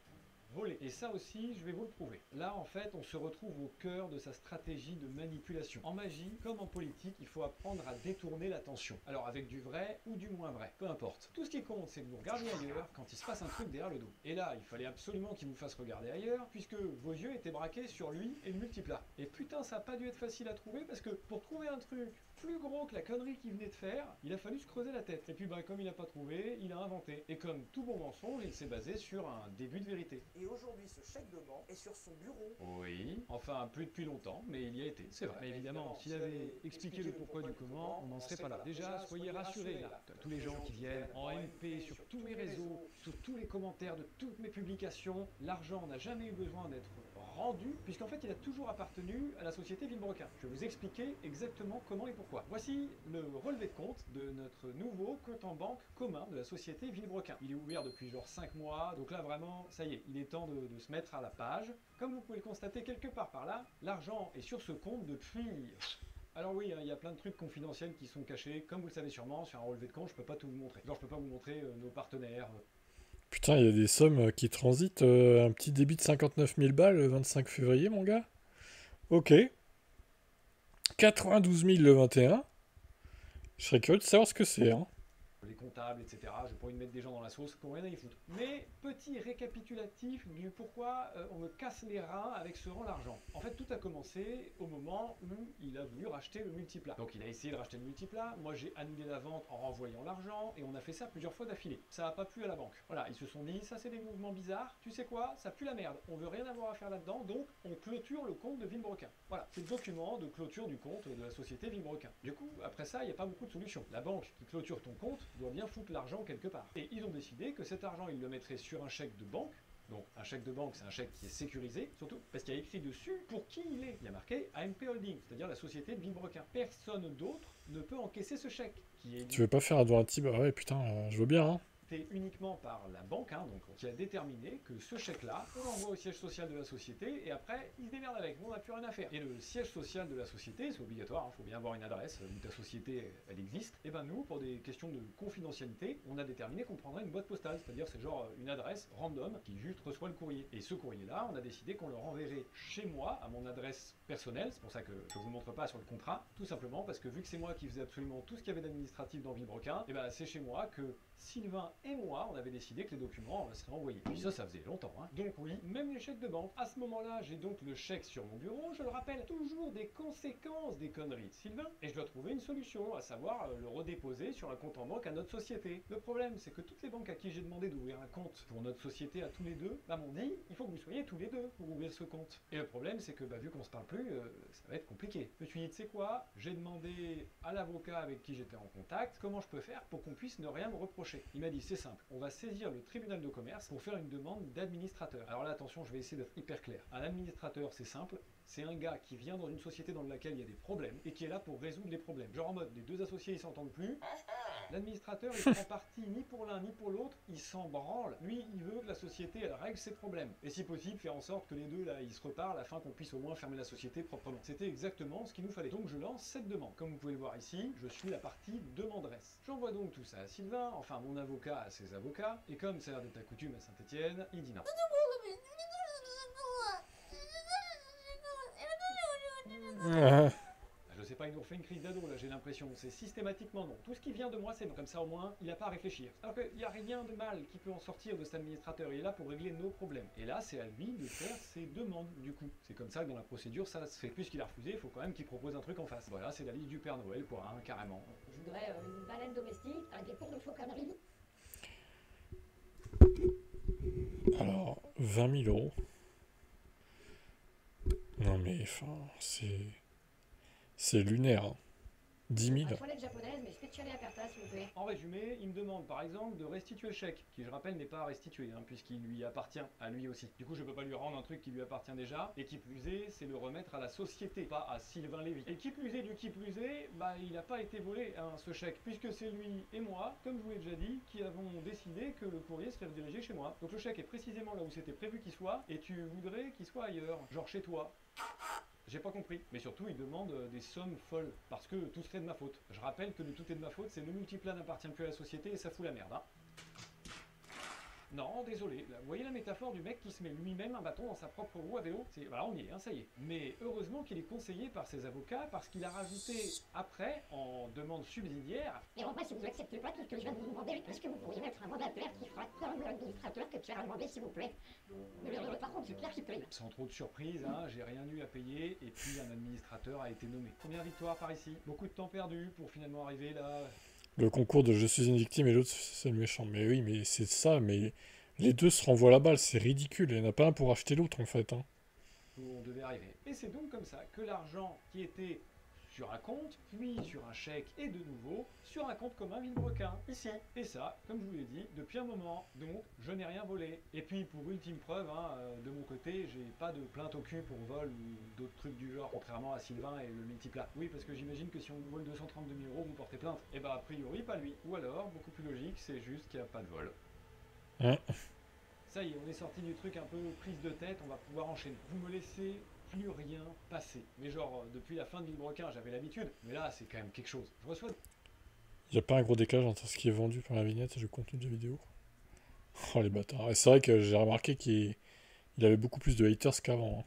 Speaker 2: volé. Et ça aussi, je vais vous le prouver. Là, en fait, on se retrouve au cœur de sa stratégie de manipulation. En magie, comme en politique, il faut apprendre à détourner l'attention. Alors avec du vrai ou du moins vrai, peu importe. Tout ce qui compte, c'est que vous regardiez ailleurs quand il se passe un truc derrière le dos. Et là, il fallait absolument qu'il vous fasse regarder ailleurs, puisque vos yeux étaient braqués sur lui et le multiplat. Et putain, ça n'a pas dû être facile à trouver, parce que pour trouver un truc plus gros que la connerie qu'il venait de faire, il a fallu se creuser la tête. Et puis bah, comme il n'a pas trouvé, il a inventé. Et comme tout bon mensonge, il s'est basé sur un début de vérité.
Speaker 7: Et aujourd'hui, ce chèque de banque est sur son bureau.
Speaker 2: Oui, enfin plus depuis longtemps, mais il y a été, c'est vrai. Mais évidemment, s'il avait expliqué le pourquoi du comment, on n'en serait pas là. Déjà, soyez rassurés là. Tous les gens qui viennent en MP sur tous mes réseaux, sous tous les commentaires de toutes mes publications, l'argent n'a jamais eu besoin d'être rendu, puisqu'en fait il a toujours appartenu à la société Villebrequin. Je vais vous expliquer exactement comment et pourquoi. Voici le relevé de compte de notre nouveau compte en banque commun de la société Villebrequin. Il est ouvert depuis genre 5 mois, donc là vraiment, ça y est, il est temps de se mettre à la page. Comme vous pouvez le constater quelque part par là, l'argent est sur ce compte depuis... Alors oui, il y a plein de trucs confidentiels qui sont cachés, comme vous le savez sûrement, sur un relevé de compte, je peux pas tout vous montrer. Genre je peux pas vous montrer nos partenaires.
Speaker 1: Putain, il y a des sommes qui transitent. Un petit débit de 59 000 balles le 25 février, mon gars. Ok. 92 000 le 21. Je serais curieux de savoir ce que c'est. Hein.
Speaker 2: Les comptes table, etc. Je pourrais y mettre des gens dans la sauce qui n'ont rien à y foutre. Mais petit récapitulatif du pourquoi on me casse les reins avec ce rang l'argent. En fait, tout a commencé au moment où il a voulu racheter le multiplat. Donc il a essayé de racheter le multiplat, moi j'ai annulé la vente en renvoyant l'argent, et on a fait ça plusieurs fois d'affilée. Ça n'a pas plu à la banque. Voilà, ils se sont dit, ça c'est des mouvements bizarres, tu sais quoi, ça pue la merde, on veut rien avoir à faire là-dedans, donc on clôture le compte de Villebrequin. Voilà, c'est le document de clôture du compte de la société Villebrequin. Du coup, après ça, il n'y a pas beaucoup de solutions. La banque qui clôture ton compte doit bien foutre l'argent quelque part. Et ils ont décidé que cet argent, ils le mettraient sur un chèque de banque. Donc un chèque de banque, c'est un chèque qui est sécurisé, surtout parce qu'il y a écrit dessus pour qui il est. Il y a marqué AMP Holding, c'est-à-dire la société de Villebrequin. Personne d'autre ne peut encaisser ce chèque. Qui est
Speaker 1: Tu veux pas faire un doigt intime? Ah ouais, putain, je veux bien, hein.
Speaker 2: uniquement par la banque, donc, qui a déterminé que ce chèque-là, on l'envoie au siège social de la société, et après, ils se démerdent avec, nous on n'a plus rien à faire. Et le siège social de la société, c'est obligatoire, il faut bien avoir une adresse, où ta société, elle existe. Et ben nous, pour des questions de confidentialité, on a déterminé qu'on prendrait une boîte postale, c'est-à-dire c'est genre une adresse random, qui juste reçoit le courrier. Et ce courrier-là, on a décidé qu'on le renverrait chez moi, à mon adresse personnelle, c'est pour ça que je vous montre pas sur le contrat, tout simplement parce que vu que c'est moi qui faisais absolument tout ce qu'il y avait d'administratif dans Villebrequin, et ben c'est chez moi que Sylvain et moi, on avait décidé que les documents seraient envoyés. Puis ça faisait longtemps, hein. Donc oui, même les chèques de banque. À ce moment-là, j'ai donc le chèque sur mon bureau, je le rappelle, toujours des conséquences des conneries de Sylvain, et je dois trouver une solution, à savoir le redéposer sur un compte en banque à notre société. Le problème, c'est que toutes les banques à qui j'ai demandé d'ouvrir un compte pour notre société à tous les deux, bah m'ont dit, il faut que vous soyez tous les deux pour ouvrir ce compte. Et le problème, c'est que vu qu'on se parle plus, ça va être compliqué. Je me suis dit, tu sais quoi, j'ai demandé à l'avocat avec qui j'étais en contact, comment je peux faire pour qu'on puisse ne rien me reprocher. Il m'a dit, c'est simple, on va saisir le tribunal de commerce pour faire une demande d'administrateur. Alors là, attention, je vais essayer d'être hyper clair. Un administrateur, c'est simple, c'est un gars qui vient dans une société dans laquelle il y a des problèmes et qui est là pour résoudre les problèmes. Genre en mode, les deux associés ils s'entendent plus, l'administrateur il prend parti ni pour l'un ni pour l'autre, il s'en branle. Lui, il veut que la société elle règle ses problèmes. Et si possible, faire en sorte que les deux là ils se reparlent afin qu'on puisse au moins fermer la société proprement. C'était exactement ce qu'il nous fallait. Donc je lance cette demande. Comme vous pouvez le voir ici, je suis la partie demanderesse. J'envoie donc tout ça à Sylvain, enfin mon avocat à ses avocats, et comme ça a l'air d'être la coutume à Saint-Étienne, il dit non. Je sais pas, il nous refait une crise d'ado là, j'ai l'impression. C'est systématiquement non. Tout ce qui vient de moi, c'est non. Comme ça, au moins, il n'a pas à réfléchir. Alors qu'il n'y a rien de mal qui peut en sortir de cet administrateur. Il est là pour régler nos problèmes. Et là, c'est à lui de faire ses demandes, du coup. C'est comme ça que dans la procédure, ça se fait. Puisqu'il a refusé, il faut quand même qu'il propose un truc en face. Voilà, c'est la liste du Père Noël, quoi, hein, carrément.
Speaker 9: Je voudrais une baleine domestique avec des cours de fauconnerie.
Speaker 1: Alors, 20 000 euros. Non mais, enfin, c'est lunaire. Hein. 10 000.
Speaker 9: Une toilette japonaise, mais spéciale à Perta, s'il vous plaît.
Speaker 2: En résumé, il me demande par exemple de restituer le chèque, qui je rappelle n'est pas à restituer, puisqu'il lui appartient à lui aussi. Du coup, je peux pas lui rendre un truc qui lui appartient déjà, et qui plus est, c'est le remettre à la société, pas à Sylvain Lévy. Et qui plus est du qui plus est, il n'a pas été volé, ce chèque, puisque c'est lui et moi, comme je vous l'ai déjà dit, qui avons décidé que le courrier serait redirigé chez moi. Donc le chèque est précisément là où c'était prévu qu'il soit, et tu voudrais qu'il soit ailleurs, genre chez toi. J'ai pas compris. Mais surtout, il demande des sommes folles, parce que tout serait de ma faute. Je rappelle que le tout est de ma faute, c'est le multiplat n'appartient plus à la société et ça fout la merde, hein. Non, désolé. Là, vous voyez la métaphore du mec qui se met lui-même un bâton dans sa propre roue à vélo? Voilà, on y est, ça y est. Mais heureusement qu'il est conseillé par ses avocats, parce qu'il a rajouté, après, en demande subsidiaire...
Speaker 9: Et en vrai, si vous n'acceptez pas tout ce que je viens de vous demander, est-ce que vous pourriez mettre un mandataire qui fera comme l'administrateur que tu as demandé, s'il vous plaît? Par contre, c'est Pierre qui paye.
Speaker 2: Sans trop de surprise, j'ai rien eu à payer, et puis un administrateur a été nommé. Première victoire par ici. Beaucoup de temps perdu pour finalement arriver là...
Speaker 1: Le concours de je suis une victime et l'autre c'est le méchant. Mais oui, mais c'est ça, mais les deux se renvoient la balle, c'est ridicule. Il n'y en a pas un pour acheter l'autre en fait. Hein.
Speaker 2: Où on devait arriver. Et c'est donc comme ça que l'argent qui était sur un compte, puis sur un chèque, et de nouveau sur un compte commun Villebrequin, ici. Et ça, comme je vous l'ai dit, depuis un moment, donc je n'ai rien volé. Et puis pour ultime preuve, de mon côté, j'ai pas de plainte au cul pour vol ou d'autres trucs du genre, contrairement à Sylvain et le multiplat. Oui, parce que j'imagine que si on vous vole 232 000 euros, vous portez plainte. Et a priori, pas lui. Ou alors, beaucoup plus logique, c'est juste qu'il n'y a pas de vol.
Speaker 1: Ouais.
Speaker 2: Ça y est, on est sorti du truc un peu prise de tête, on va pouvoir enchaîner. Vous me laissez plus rien passer. Mais genre, depuis la fin de Villebrequin, j'avais l'habitude. Mais là, c'est quand même quelque chose. Je reçois...
Speaker 1: Il n'y a pas un gros décalage entre ce qui est vendu par la vignette et le contenu de la vidéo. Oh les bâtards. Et c'est vrai que j'ai remarqué qu'il avait beaucoup plus de haters qu'avant. Hein.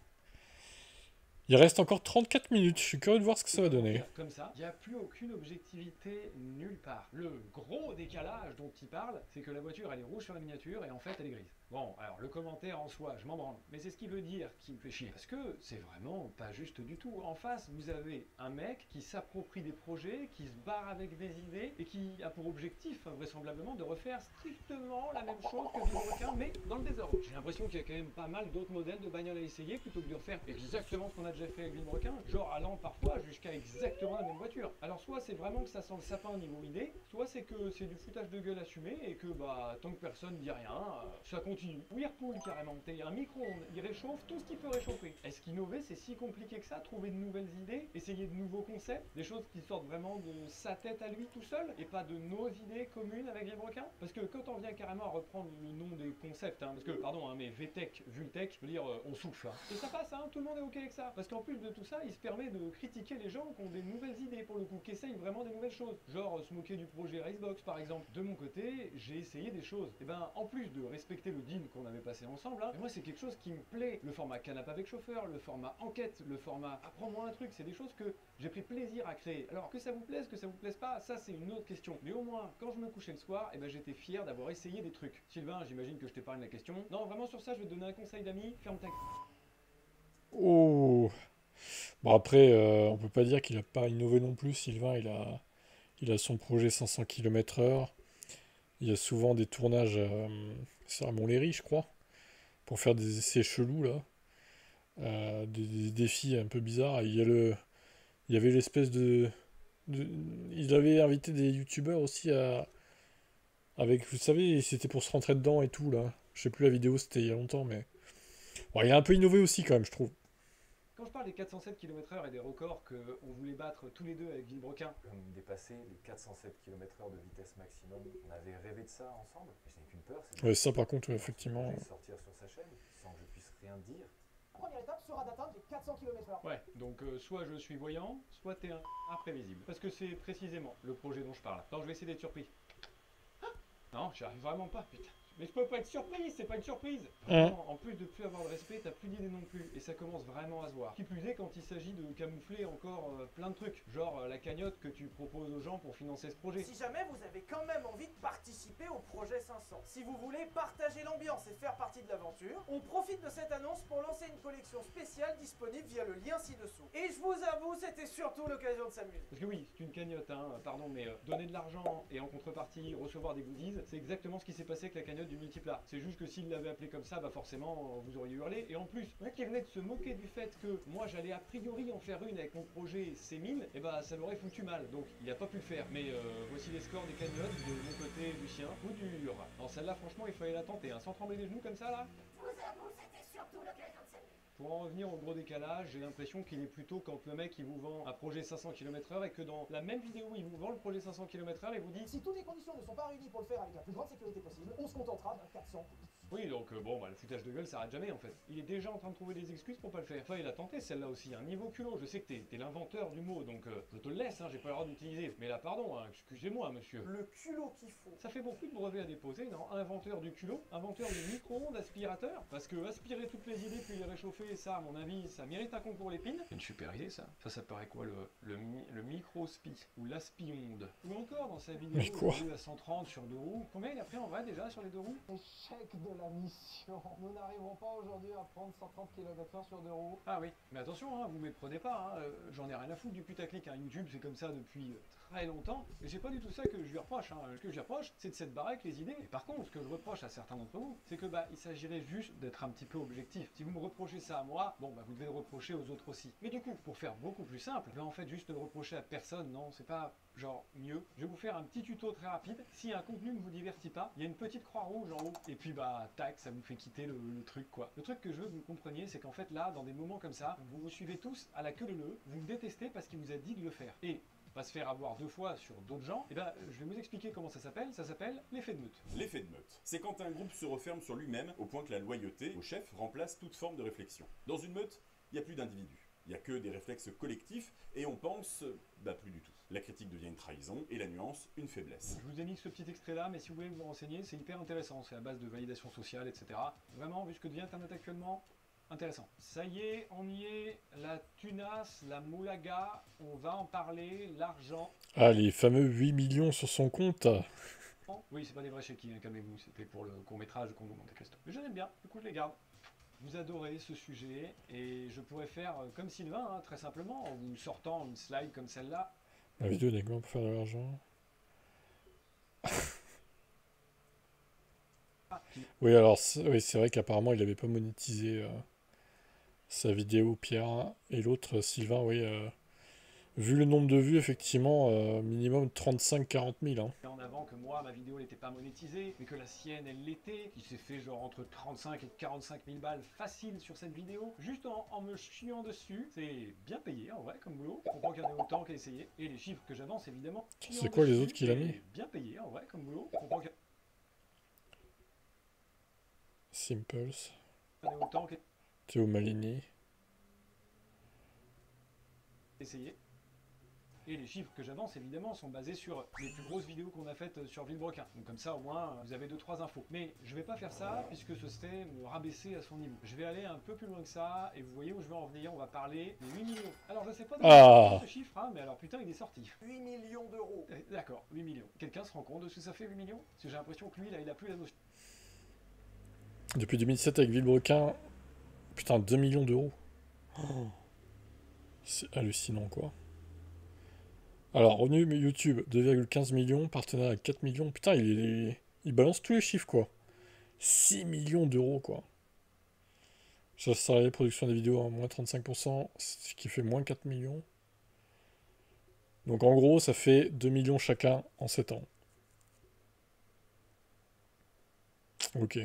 Speaker 1: Il reste encore 34 minutes, je suis curieux de voir ce que ça va donner.
Speaker 2: Comme ça, il n'y a plus aucune objectivité nulle part. Le gros décalage dont il parle, c'est que la voiture elle est rouge sur la miniature et en fait elle est grise. Bon, alors le commentaire en soi, je m'en branle, mais c'est ce qu'il veut dire qui me fait chier. Parce que c'est vraiment pas juste du tout. En face, vous avez un mec qui s'approprie des projets, qui se barre avec des idées et qui a pour objectif, vraisemblablement, de refaire strictement la même chose que Vilebrequin, mais dans le désordre. J'ai l'impression qu'il y a quand même pas mal d'autres modèles de bagnoles à essayer plutôt que de refaire exactement ce qu'on a déjà fait avec Vilebrequin, genre allant parfois jusqu'à exactement la même voiture. Alors soit c'est vraiment que ça sent le sapin au niveau idée, soit c'est que c'est du foutage de gueule assumé et que bah tant que personne dit rien, ça continue. Whirlpool carrément, t'es un micro-ondes, il réchauffe tout ce qui peut réchauffer. Est-ce qu'innover c'est si compliqué que ça, trouver de nouvelles idées, essayer de nouveaux concepts, des choses qui sortent vraiment de sa tête à lui tout seul et pas de nos idées communes avec Vilebrequin? Parce que quand on vient carrément à reprendre le nom des concepts, parce que pardon, mais VTech, Vultech, je veux dire on souffle. Et ça passe, tout le monde est ok avec ça. Parce qu'en plus de tout ça, il se permet de critiquer les gens qui ont des nouvelles idées pour le coup, qui essayent vraiment des nouvelles choses. Genre se moquer du projet Racebox par exemple. De mon côté, j'ai essayé des choses. Et ben en plus de respecter le deal qu'on avait passé ensemble, moi c'est quelque chose qui me plaît. Le format canapé avec chauffeur, le format enquête, le format apprends-moi un truc, c'est des choses que j'ai pris plaisir à créer. Alors que ça vous plaise, que ça vous plaise pas, ça c'est une autre question. Mais au moins, quand je me couchais le soir, et ben j'étais fier d'avoir essayé des trucs. Sylvain, j'imagine que je t'épargne la question. Non, vraiment sur ça, je vais te donner un conseil d'ami, ferme ta gueule.
Speaker 1: Oh. Bon après, on peut pas dire qu'il a pas innové non plus, Sylvain, il a son projet 500 km/h. Il y a souvent des tournages, c'est à Montlhéry je crois, pour faire des essais chelous là. Des défis un peu bizarres. Il y avait l'espèce il avait invité des youtubeurs aussi avec, vous savez, c'était pour se rentrer dedans et tout là. Je sais plus la vidéo, c'était il y a longtemps, mais bon, il a un peu innové aussi quand même, je trouve.
Speaker 2: Quand je parle des 407 km/h et des records qu'on voulait battre tous les deux avec Vilebrequin,
Speaker 5: Comme dépasser les 407 km/h de vitesse maximum, on avait rêvé de ça ensemble. Et je n'ai qu'une peur, c'est
Speaker 1: Ouais, ça par contre, effectivement.
Speaker 5: sortir sur sa chaîne sans que je puisse rien dire.
Speaker 7: La première étape sera d'atteindre les 400 km/h.
Speaker 2: ouais, donc soit je suis voyant, soit t'es un imprévisible. Parce que c'est précisément le projet dont je parle. Attends, je vais essayer d'être surpris. Non, j'y arrive vraiment pas, putain. Mais je peux pas être surprise, c'est pas une surprise. Vraiment, en plus de plus avoir de respect, t'as plus d'idées non plus. Et ça commence vraiment à se voir. Qui plus est quand il s'agit de camoufler encore plein de trucs. Genre la cagnotte que tu proposes aux gens pour financer ce projet.
Speaker 7: Si jamais vous avez quand même envie de participer au projet 500, si vous voulez partager l'ambiance et faire partie de l'aventure, on profite de cette annonce pour lancer une collection spéciale disponible via le lien ci-dessous. Et je vous avoue, c'était surtout l'occasion de s'amuser.
Speaker 2: Parce que oui, c'est une cagnotte, pardon, mais donner de l'argent et en contrepartie recevoir des goodies, c'est exactement ce qui s'est passé avec la cagnotte du multiplat. C'est juste que s'il l'avait appelé comme ça, bah forcément vous auriez hurlé. Et en plus, qui venait de se moquer du fait que moi j'allais a priori en faire une avec mon projet C1000, et bah ça l'aurait foutu mal. Donc il a pas pu le faire. Mais voici les scores des cagnottes de mon côté et du sien. Coup dur. Alors celle-là, franchement, il fallait la tenter, sans trembler les genoux comme ça là.
Speaker 9: Vous avoue, c'était surtout l'occasion de s'amuser.
Speaker 2: Pour en revenir au gros décalage, j'ai l'impression qu'il est plutôt quand le mec il vous vend un projet 500 km/h et que dans la même vidéo il vous vend le projet 500 km/h et vous dit
Speaker 7: Si toutes les conditions ne sont pas réunies pour le faire avec la plus grande sécurité possible, on se contentera d'un 400.
Speaker 2: oui, donc bon, bah, le foutage de gueule ça arrête jamais en fait. Il est déjà en train de trouver des excuses pour pas le faire. Enfin, il a tenté celle-là aussi, un niveau culot. Je sais que t'es l'inventeur du mot, donc je te le laisse, j'ai pas le droit d'utiliser. Mais là, pardon, excusez-moi, monsieur.
Speaker 7: Le culot qu'il faut.
Speaker 2: Ça fait beaucoup de brevets à déposer, non? Inventeur du culot, inventeur du micro-ondes aspirateur. Parce que aspirer toutes les idées puis les réchauffer, ça, à mon avis, ça mérite un concours l'épine. C'est une super idée, ça. Ça paraît quoi, le micro-spi ou l'aspi-onde? Ou encore dans sa vidéo,
Speaker 1: Mais quoi?
Speaker 2: il est à 130 sur deux roues. Combien il a pris en vrai déjà sur les deux roues?
Speaker 7: Échec de la mission. Nous n'arriverons pas aujourd'hui à prendre 130 km/h sur deux roues.
Speaker 2: Ah oui, mais attention, vous méprenez pas, j'en ai rien à foutre du putaclic, YouTube c'est comme ça depuis très longtemps, et c'est pas du tout ça que je lui reproche, ce que je lui reproche c'est de s'être barré avec les idées, et par contre ce que je reproche à certains d'entre vous, c'est que il s'agirait juste d'être un petit peu objectif. Si vous me reprochez ça à moi, bon vous devez le reprocher aux autres aussi. Mais du coup, pour faire beaucoup plus simple, en fait juste le reprocher à personne, non, c'est pas genre mieux. Je vais vous faire un petit tuto très rapide, si un contenu ne vous divertit pas, il y a une petite croix rouge en haut, et puis tac, ça vous fait quitter le truc quoi. Le truc que je veux que vous compreniez, c'est qu'en fait là, dans des moments comme ça, vous vous suivez tous à la queue leu, vous me détestez parce qu'il vous a dit de le faire. Et pas se faire avoir deux fois sur d'autres gens, je vais vous expliquer comment ça s'appelle l'effet de meute.
Speaker 10: L'effet de meute, c'est quand un groupe se referme sur lui-même au point que la loyauté au chef remplace toute forme de réflexion. Dans une meute, il n'y a plus d'individus. Il n'y a que des réflexes collectifs et on pense, plus du tout. La critique devient une trahison et la nuance une faiblesse.
Speaker 2: Je vous ai mis ce petit extrait là, mais si vous voulez vous renseigner, c'est hyper intéressant, c'est à base de validation sociale, etc. Vraiment, vu ce que devient Internet actuellement, intéressant. Ça y est, on y est, la tunasse, la moulaga, on va en parler, l'argent.
Speaker 1: Ah, les fameux 8 millions sur son compte.
Speaker 2: Oui, c'est pas des vrais chéquiers, hein, calmez-vous, c'était pour le court-métrage de Congo Monte Cristo. Mais je l'aime bien, du coup je les garde. Vous adorez ce sujet, et je pourrais faire comme Sylvain, hein, très simplement, en vous sortant une slide comme celle-là.
Speaker 1: La vidéo des gants pour faire de l'argent. Oui, alors, oui, c'est vrai qu'apparemment, il n'avait pas monétisé sa vidéo, Pierre. Et l'autre, Sylvain, oui. Vu le nombre de vues, effectivement, minimum 35-40 000. Hein.
Speaker 2: En avant que moi, ma vidéo n'était pas monétisée, mais que la sienne, elle l'était. Il s'est fait genre entre 35 et 45 000 balles facile sur cette vidéo, juste en me chiant dessus. C'est bien payé, en vrai, comme boulot. Je comprends qu'il y en ait autant qu'à essayer. Et les chiffres que j'avance, évidemment.
Speaker 1: C'est quoi les autres qu'il a mis?
Speaker 2: Bien payé, en vrai, comme boulot. Je comprends qu'il
Speaker 1: Simples.
Speaker 2: y en ait autant qu'à
Speaker 1: Théo Malini.
Speaker 2: essayer. Et les chiffres que j'avance, évidemment, sont basés sur les plus grosses vidéos qu'on a faites sur Villebrequin. Donc comme ça, au moins, vous avez 2-3 infos. Mais je vais pas faire ça, puisque ce serait me rabaisser à son niveau. Je vais aller un peu plus loin que ça, et vous voyez où je veux en venir, on va parler des 8 millions. Alors je sais pas de ce chiffre, hein, mais alors putain, il est sorti.
Speaker 7: 8 millions d'euros.
Speaker 2: D'accord, 8 millions. Quelqu'un se rend compte de ce que ça fait 8 millions? Parce que j'ai l'impression que lui, là, il a plus la notion.
Speaker 1: Depuis 2007 avec Villebrequin, putain, 2 millions d'euros. Oh. C'est hallucinant, quoi. Alors, revenu YouTube, 2,15 millions, partenariat à 4 millions. Putain, il balance tous les chiffres, quoi. 6 millions d'euros, quoi. Ça salarié, production des vidéos à moins 35%, ce qui fait moins 4 millions. Donc, en gros, ça fait 2 millions chacun en 7 ans. Ok.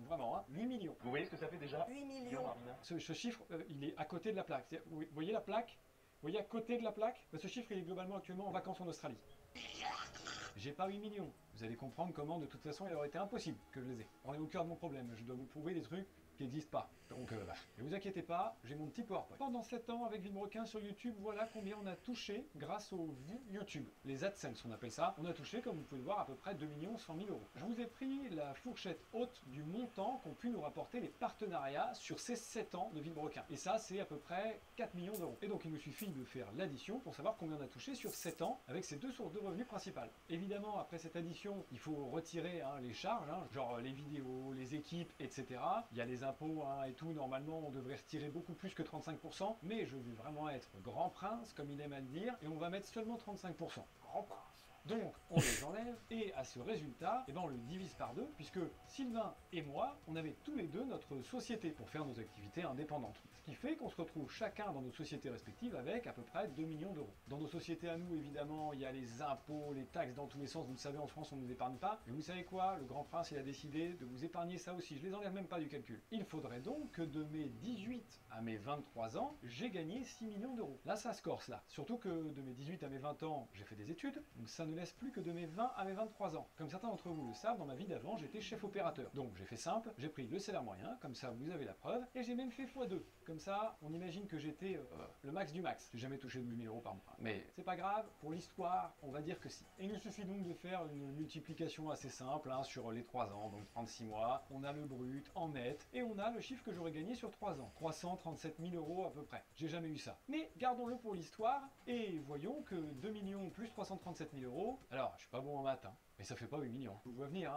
Speaker 2: Vraiment, hein, 8 millions. Vous voyez ce que ça fait déjà?
Speaker 7: 8 millions.
Speaker 2: Ce chiffre, il est à côté de la plaque. Vous voyez la plaque? Vous voyez à côté de la plaque? Ce chiffre, il est globalement actuellement en vacances en Australie. J'ai pas 8 millions. Vous allez comprendre comment, de toute façon, il aurait été impossible que je les ai. On est au cœur de mon problème. Je dois vous prouver des trucs qui n'existent pas. Donc, ne vous inquiétez pas, j'ai mon petit PowerPoint. Pendant 7 ans, avec Villebrequin sur YouTube, voilà combien on a touché grâce aux vues YouTube. Les AdSense, on appelle ça. On a touché, comme vous pouvez le voir, à peu près 2 100 000 euros. Je vous ai pris la fourchette haute du montant qu'ont pu nous rapporter les partenariats sur ces 7 ans de Villebrequin. Et ça, c'est à peu près 4 millions d'euros. Et donc, il nous suffit de faire l'addition pour savoir combien on a touché sur 7 ans avec ces deux sources de revenus principales. Évidemment, après cette addition, il faut retirer les charges, genre les vidéos, les équipes, etc. Il y a les impôts et tout. Normalement, on devrait retirer beaucoup plus que 35%, mais je veux vraiment être grand prince, comme il aime à le dire, et on va mettre seulement 35%. Grand prince. Donc, on les enlève, et à ce résultat, on le divise par deux, puisque Sylvain et moi, on avait tous les deux notre société pour faire nos activités indépendantes. Ce qui fait qu'on se retrouve chacun dans nos sociétés respectives avec à peu près 2 millions d'euros. Dans nos sociétés à nous, évidemment, il y a les impôts, les taxes dans tous les sens. Vous le savez, en France, on ne nous épargne pas. Mais vous savez quoi? Le grand prince, il a décidé de vous épargner ça aussi. Je les enlève même pas du calcul. Il faudrait donc que de mes 18 à mes 23 ans, j'ai gagné 6 millions d'euros. Là, ça se corse, là. Surtout que de mes 18 à mes 20 ans, j'ai fait des études. Donc ça ne laisse plus que de mes 20 à mes 23 ans. Comme certains d'entre vous le savent, dans ma vie d'avant, j'étais chef opérateur. Donc j'ai fait simple, j'ai pris le salaire moyen, comme ça vous avez la preuve, et j'ai même fait x2. Comme ça, on imagine que j'étais le max du max. J'ai jamais touché 8 000 euros par mois. Mais c'est pas grave, pour l'histoire, on va dire que si. Et il nous suffit donc de faire une multiplication assez simple sur les 3 ans, donc 36 mois. On a le brut en net, et on a le chiffre que j'aurais gagné sur 3 ans. 337 000 euros à peu près. J'ai jamais eu ça. Mais gardons-le pour l'histoire, et voyons que 2 millions plus 337 000 euros, alors je suis pas bon en maths, mais ça fait pas 8 millions. Je vous vois venir,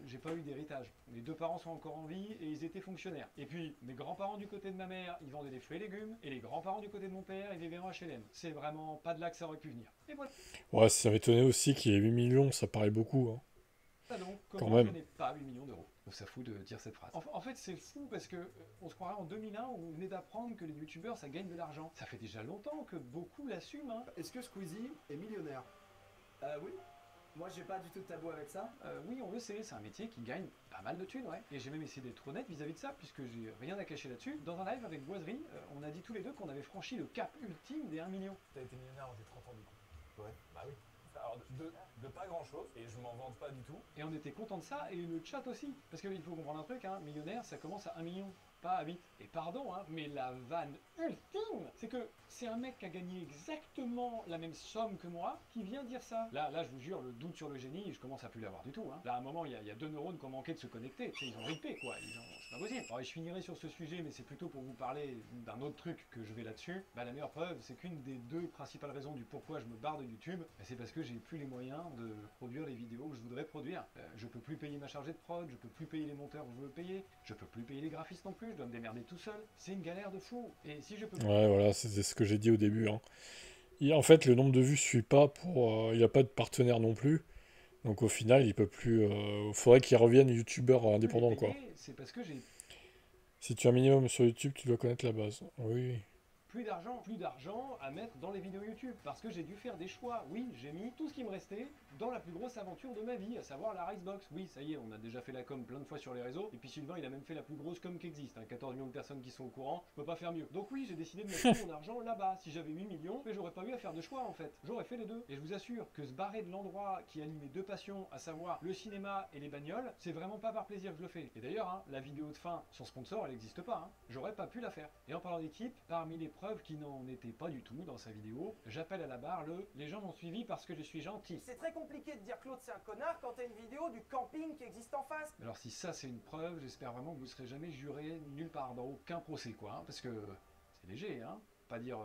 Speaker 2: j'ai pas eu d'héritage. Mes deux parents sont encore en vie et ils étaient fonctionnaires. Et puis, mes grands-parents du côté de ma mère, ils vendaient des fruits et légumes, et les grands-parents du côté de mon père, ils vivaient en HLM. C'est vraiment pas de là que ça aurait pu venir. Et voilà.
Speaker 1: Ouais, ça m'étonnait aussi qu'il y ait 8 millions, ça paraît beaucoup. Hein.
Speaker 2: Ça donc,
Speaker 1: Quand
Speaker 2: comment
Speaker 1: même.
Speaker 2: je n'ai pas 8 millions d'euros? Ça fout de dire cette phrase. En fait, c'est fou parce que on se croirait en 2001 où on venait d'apprendre que les youtubeurs, ça gagne de l'argent. Ça fait déjà longtemps que beaucoup l'assument.
Speaker 8: Est-ce que Squeezie est millionnaire?
Speaker 7: Oui. Moi, j'ai pas du tout de tabou avec ça.
Speaker 2: Oui, on le sait, c'est un métier qui gagne pas mal de thunes, ouais. Et j'ai même essayé d'être honnête vis-à-vis de ça, puisque j'ai rien à cacher là-dessus. Dans un live avec Boiserie, on a dit tous les deux qu'on avait franchi le cap ultime des 1 million.
Speaker 5: T'as été millionnaire dans tes 30 ans du coup? Ouais. Bah oui. Alors de pas grand chose, et je m'en vante pas du tout.
Speaker 2: Et on était content de ça, et le chat aussi. Parce qu'il faut comprendre un truc, millionnaire, ça commence à 1 million. pas à 8. Et pardon, hein, mais la vanne ultime, c'est que c'est un mec qui a gagné exactement la même somme que moi qui vient dire ça. Là, je vous jure, le doute sur le génie, je commence à plus l'avoir du tout. Hein. Là, à un moment, il y a 2 neurones qui ont manqué de se connecter. Tu sais, ils ont ripé, quoi. C'est pas possible. Alors, je finirai sur ce sujet, mais c'est plutôt pour vous parler d'un autre truc que je vais là-dessus. Bah, la meilleure preuve, c'est qu'une des 2 principales raisons du pourquoi je me barre de YouTube, bah, c'est parce que j'ai plus les moyens de produire les vidéos que je voudrais produire. Je peux plus payer ma chargée de prod, je peux plus payer les monteurs que je veux payer, je peux plus payer les graphistes non plus, je dois me démerder tout seul. C'est une galère de fou. Et si je peux...
Speaker 1: Ouais, voilà, c'est ce que j'ai dit au début. Hein. En fait, le nombre de vues suit pas pour. Il n'y a pas de partenaire non plus. Donc au final, il peut plus. Faudrait qu'il revienne youtubeur indépendant, quoi.
Speaker 2: C'est parce que j'ai
Speaker 1: Si tu as un minimum sur YouTube, tu dois connaître la base. Oui.
Speaker 2: plus d'argent à mettre dans les vidéos YouTube, parce que j'ai dû faire des choix. Oui, j'ai mis tout ce qui me restait dans la plus grosse aventure de ma vie, à savoir la Ricebox. Oui, ça y est, on a déjà fait la com plein de fois sur les réseaux, et puis Sylvain, il a même fait la plus grosse com qui existe, hein, 14 millions de personnes qui sont au courant, je peux pas faire mieux. Donc oui, j'ai décidé de mettre tout mon argent là-bas. Si j'avais 8 millions, mais j'aurais pas eu à faire de choix en fait. J'aurais fait les deux. Et je vous assure que se barrer de l'endroit qui anime mes 2 passions, à savoir le cinéma et les bagnoles, c'est vraiment pas par plaisir que je le fais. Et d'ailleurs, hein, la vidéo de fin sans sponsor, elle n'existe pas. Hein. J'aurais pas pu la faire. Et en parlant d'équipe, parmi les preuves qui n'en étaient pas du tout dans sa vidéo, j'appelle à la barre le « les gens m'ont suivi parce que je suis gentil ».
Speaker 7: C'est très compliqué de dire Claude c'est un connard quand t'as une vidéo du camping qui existe en face.
Speaker 2: Alors si ça c'est une preuve, j'espère vraiment que vous serez jamais juré nulle part dans aucun procès, quoi. Hein, parce que c'est léger, hein. Pas dire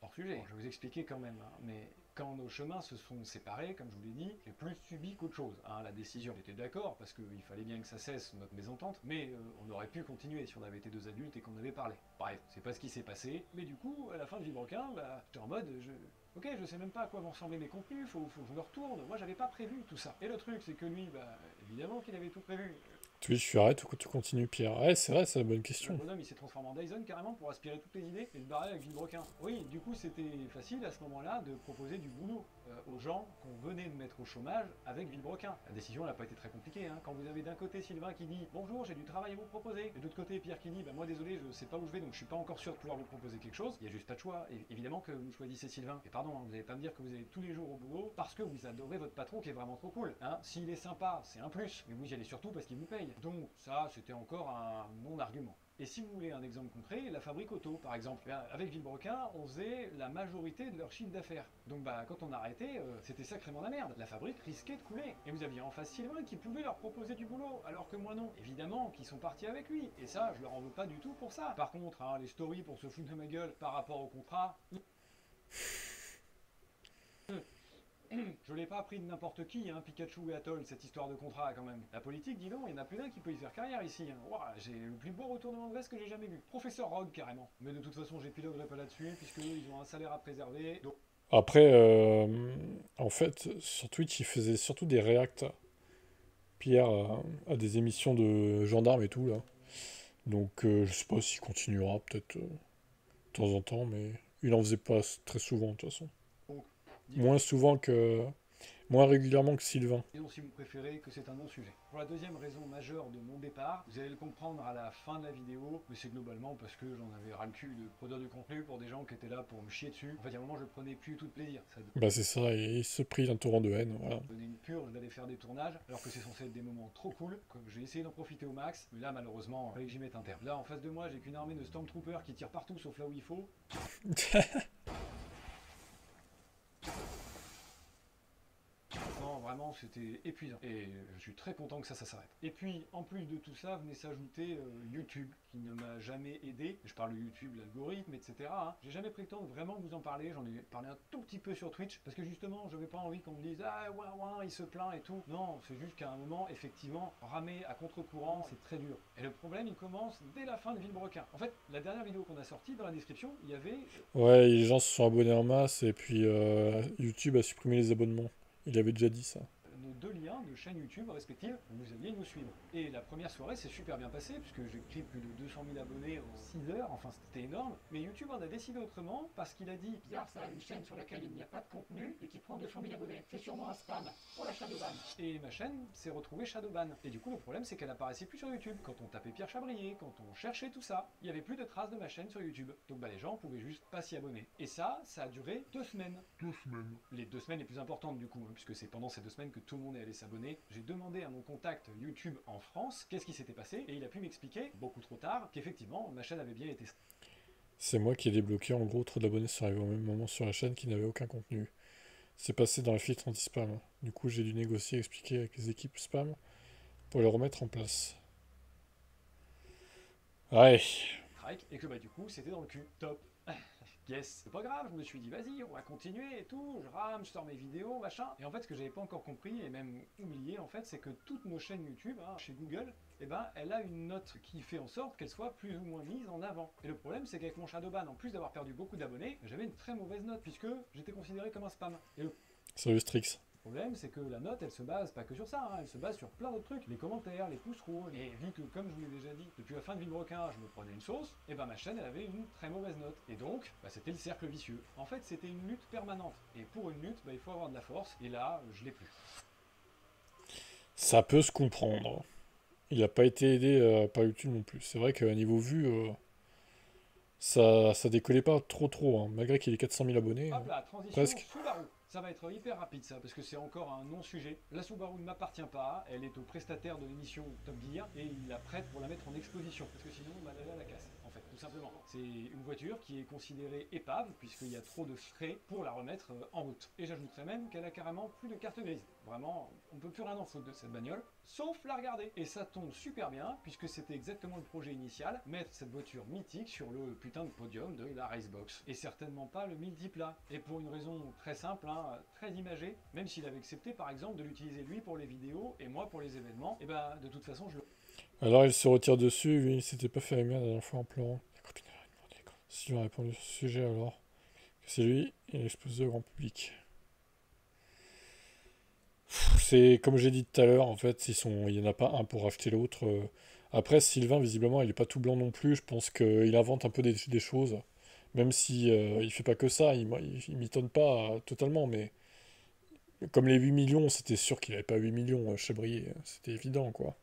Speaker 2: hors sujet. Bon, je vais vous expliquer quand même, hein, mais quand nos chemins se sont séparés, comme je vous l'ai dit, j'ai plus subi qu'autre chose. Hein, la décision, j'étais d'accord, parce qu'il fallait bien que ça cesse notre mésentente, mais on aurait pu continuer si on avait été 2 adultes et qu'on avait parlé. Bref, c'est pas ce qui s'est passé, mais du coup, à la fin de Villebrequin, bah, j'étais en mode, ok, je sais même pas à quoi vont ressembler mes contenus, faut que je me retourne, moi j'avais pas prévu tout ça. Et le truc, c'est que lui, bah, évidemment qu'il avait tout prévu.
Speaker 1: Twitch, tu arrêtes ou tu continues, Pierre? Ouais, c'est vrai, c'est la bonne question.
Speaker 2: Le bonhomme, il s'est transformé en Dyson carrément pour aspirer toutes les idées et se barrer avec Villebrequin. Oui, du coup, c'était facile à ce moment-là de proposer du boulot aux gens qu'on venait de mettre au chômage avec Villebrequin. La décision n'a pas été très compliquée. Hein. Quand vous avez d'un côté Sylvain qui dit « Bonjour, j'ai du travail à vous proposer », et de l'autre côté Pierre qui dit « Bah moi désolé, je sais pas où je vais, donc je suis pas encore sûr de pouvoir vous proposer quelque chose », il y a juste pas de choix. Et évidemment que vous choisissez Sylvain. Et pardon, hein, vous allez pas me dire que vous allez tous les jours au boulot parce que vous adorez votre patron qui est vraiment trop cool. Hein. S'il est sympa, c'est un plus. Mais vous y allez surtout parce qu'il vous paye. Donc ça, c'était encore un non-argument. Et si vous voulez un exemple concret, la fabrique auto, par exemple. Avec Villebrequin, on faisait la majorité de leur chiffre d'affaires. Donc bah, quand on a arrêté, c'était sacrément la merde. La fabrique risquait de couler. Et vous aviez en face Sylvain qui pouvait leur proposer du boulot, alors que moi non. Évidemment qu'ils sont partis avec lui. Et ça, je leur en veux pas du tout pour ça. Par contre, hein, les stories pour se foutre de ma gueule par rapport au contrat... Je l'ai pas appris de n'importe qui, hein, Pikachu et Atoll, cette histoire de contrat quand même. La politique, dis donc, il y en a plus d'un qui peut y faire carrière ici. Hein. Ouah, j'ai le plus beau retournement de veste que j'ai jamais vu. Professeur Rogue carrément. Mais de toute façon, j'épiloguerai pas là-dessus, puisqu'ils ont un salaire à préserver. Donc...
Speaker 1: Après, en fait, sur Twitch, il faisait surtout des réacts, Pierre, à des émissions de gendarmes et tout, là. Donc, je sais pas s'il continuera, peut-être de temps en temps, mais il en faisait pas très souvent, de toute façon. Moins souvent que... Moins régulièrement que Sylvain.
Speaker 2: Disons si vous préférez que c'est un non-sujet. Pour la deuxième raison majeure de mon départ, vous allez le comprendre à la fin de la vidéo, mais c'est globalement parce que j'en avais ras le cul de produire du contenu pour des gens qui étaient là pour me chier dessus. En fait, il y a un moment, je prenais plus tout de plaisir.
Speaker 1: Bah c'est ça, et il se prit d'un torrent de haine, voilà.
Speaker 2: Ça donnait une purge d'aller faire des tournages, alors que c'est censé être des moments trop cool, que j'ai essayé d'en profiter au max, mais là, malheureusement, il fallait que j'y mette un terme. Là, en face de moi, j'ai qu'une armée de Stormtroopers qui tirent partout sauf là où il faut. Vraiment, c'était épuisant. Et je suis très content que ça s'arrête. Et puis, en plus de tout ça, venait s'ajouter YouTube, qui ne m'a jamais aidé. Je parle de YouTube, l'algorithme, etc. Hein. J'ai jamais pris le temps de vraiment vous en parler. J'en ai parlé un tout petit peu sur Twitch, parce que justement, j'avais pas envie qu'on me dise « Ah, ouais, il se plaint et tout ». Non, c'est juste qu'à un moment, effectivement, ramer à contre-courant, c'est très dur. Et le problème, il commence dès la fin de Villebrequin. En fait, la dernière vidéo qu'on a sortie, dans la description, il y avait...
Speaker 1: Ouais, les gens se sont abonnés en masse, et puis YouTube a supprimé les abonnements. Il avait déjà dit ça.
Speaker 2: Nos 2 liens de chaînes YouTube respectives, vous alliez nous suivre. Et la première soirée s'est super bien passée, puisque j'ai pris plus de 200 000 abonnés en 6 heures, enfin c'était énorme. Mais YouTube en a décidé autrement, parce qu'il a dit «
Speaker 9: Bizarre ça, une chaîne sur laquelle il n'y a pas de contenu et qui prend 200 000 abonnés. C'est sûrement un spam pour la Shadowban. »
Speaker 2: Et ma chaîne s'est retrouvée Shadowban. Et du coup, le problème, c'est qu'elle apparaissait plus sur YouTube. Quand on tapait Pierre Chabrier, quand on cherchait tout ça, il n'y avait plus de traces de ma chaîne sur YouTube. Donc bah les gens pouvaient juste pas s'y abonner. Et ça a duré 2 semaines. 2 semaines. Les 2 semaines les plus importantes du coup, hein, puisque c'est pendant ces 2 semaines que tout tout le monde est allé s'abonner. J'ai demandé à mon contact YouTube en France qu'est-ce qui s'était passé, et il a pu m'expliquer, beaucoup trop tard, qu'effectivement, ma chaîne avait bien été...
Speaker 1: C'est moi qui ai débloqué, en gros, trop d'abonnés sont arrivés au même moment sur la chaîne qui n'avaient aucun contenu. C'est passé dans les filtres anti-spam. Du coup, j'ai dû négocier et expliquer avec les équipes spam pour les remettre en place. Ouais.
Speaker 2: Et que bah du coup, c'était dans le cul. Top. Yes, c'est pas grave, je me suis dit vas-y, on va continuer et tout, je rame, je sors mes vidéos, machin. Et en fait, ce que j'avais pas encore compris, et même oublié en fait, c'est que toutes nos chaînes YouTube, hein, chez Google, eh ben, elle a une note qui fait en sorte qu'elle soit plus ou moins mise en avant. Et le problème, c'est qu'avec mon Shadowban, en plus d'avoir perdu beaucoup d'abonnés, j'avais une très mauvaise note, puisque j'étais considéré comme un spam. Et le
Speaker 1: Salut Strix.
Speaker 2: Le problème, c'est que la note, elle se base pas que sur ça, hein, elle se base sur plein d'autres trucs, les commentaires, les pouces rouges, et vu que, comme je vous l'ai déjà dit, depuis la fin de Villebrequin, je me prenais une sauce, et ben ma chaîne, elle avait une très mauvaise note, et donc, bah, c'était le cercle vicieux. En fait, c'était une lutte permanente, et pour une lutte, bah, il faut avoir de la force, et là, je l'ai plus.
Speaker 1: Ça peut se comprendre. Il n'a pas été aidé par YouTube non plus. C'est vrai qu'à niveau vue, ça décollait pas trop, hein. Malgré qu'il ait 400 000 abonnés.
Speaker 2: Hop là, transition
Speaker 1: Presque.
Speaker 2: Subaru. Ça va être hyper rapide ça, parce que c'est encore un non-sujet. La Subaru ne m'appartient pas, elle est au prestataire de l'émission Top Gear, et il la prête pour la mettre en exposition, parce que sinon, bah, elle a la casse, en fait, tout simplement. C'est une voiture qui est considérée épave, puisqu'il y a trop de frais pour la remettre en route. Et j'ajouterais même qu'elle a carrément plus de carte grise. Vraiment, on peut plus rien en foutre de cette bagnole, sauf la regarder. Et ça tombe super bien, puisque c'était exactement le projet initial, mettre cette voiture mythique sur le putain de podium de la Racebox. Et certainement pas le multiplat. Et pour une raison très simple, hein, très imagée, même s'il avait accepté par exemple de l'utiliser lui pour les vidéos et moi pour les événements, et bah de toute façon je le...
Speaker 1: Alors il se retire dessus, lui il s'était pas fait aimer la dernière fois en pleurant. La copine elle a demandé quand si on a répondu sur ce sujet alors que c'est lui, il est exposé au grand public. C'est comme j'ai dit tout à l'heure, en fait, il n'y en a pas un pour acheter l'autre. Après, Sylvain, visiblement, il est pas tout blanc non plus. Je pense qu'il invente un peu des choses. Même si il fait pas que ça, il m'étonne pas totalement, mais comme les 8 millions, c'était sûr qu'il avait pas 8 millions chez Chabrier. C'était évident, quoi.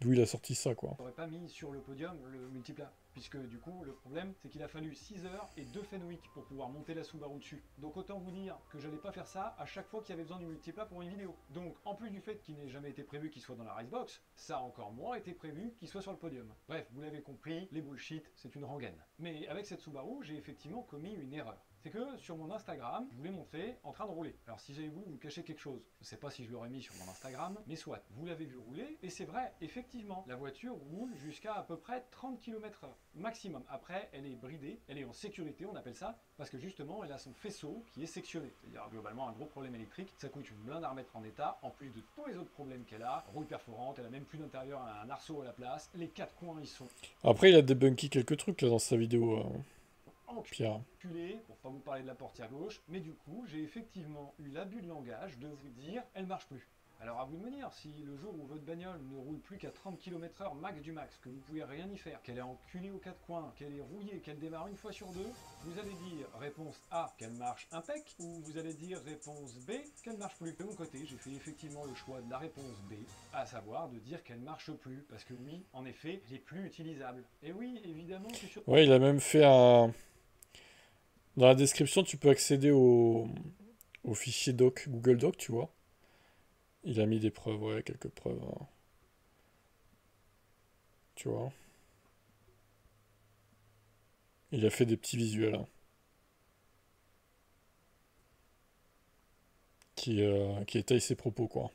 Speaker 1: D'où il a sorti ça, quoi.
Speaker 2: n'aurais pas mis sur le podium le multiplat, puisque du coup le problème c'est qu'il a fallu 6 heures et 2 Fenwick pour pouvoir monter la Subaru dessus. Donc autant vous dire que j'allais pas faire ça à chaque fois qu'il y avait besoin du multiplat pour une vidéo. Donc en plus du fait qu'il n'ait jamais été prévu qu'il soit dans la Racebox, ça a encore moins été prévu qu'il soit sur le podium. Bref, vous l'avez compris, les bullshit c'est une rengaine. Mais avec cette Subaru, j'ai effectivement commis une erreur. C'est que sur mon Instagram, je vous l'ai montré en train de rouler. Alors si j'avais voulu vous cacher quelque chose, je sais pas si je l'aurais mis sur mon Instagram, mais soit, vous l'avez vu rouler, et c'est vrai, effectivement, la voiture roule jusqu'à à peu près 30 km/h maximum. Après, elle est bridée, elle est en sécurité, on appelle ça, parce que justement, elle a son faisceau qui est sectionné. C'est-à-dire globalement un gros problème électrique, ça coûte une blinde à remettre en état, en plus de tous les autres problèmes qu'elle a, rouille perforante, elle a même plus d'intérieur, un arceau à la place, les 4 coins ils sont...
Speaker 1: Après, il a débunké quelques trucs là dans sa vidéo. Pierre.
Speaker 2: Enculé, pour pas vous parler de la portière gauche, mais du coup, j'ai effectivement eu l'abus de langage de vous dire « elle marche plus ». Alors à vous de me dire, si le jour où votre bagnole ne roule plus qu'à 30 km/h max du max, que vous pouvez rien y faire, qu'elle est enculée aux 4 coins, qu'elle est rouillée, qu'elle démarre une fois sur deux, vous allez dire réponse A, qu'elle marche impec, ou vous allez dire réponse B, qu'elle marche plus. De mon côté, j'ai fait effectivement le choix de la réponse B, à savoir de dire qu'elle marche plus, parce que oui, en effet, elle est plus utilisable. Et oui, évidemment, c'est sûr...
Speaker 1: Ouais, il a même fait un... Dans la description, tu peux accéder au fichier doc, Google Doc, tu vois. Il a mis des preuves, ouais, quelques preuves. Hein. Tu vois. Il a fait des petits visuels. Hein, qui étayent ses propos, quoi.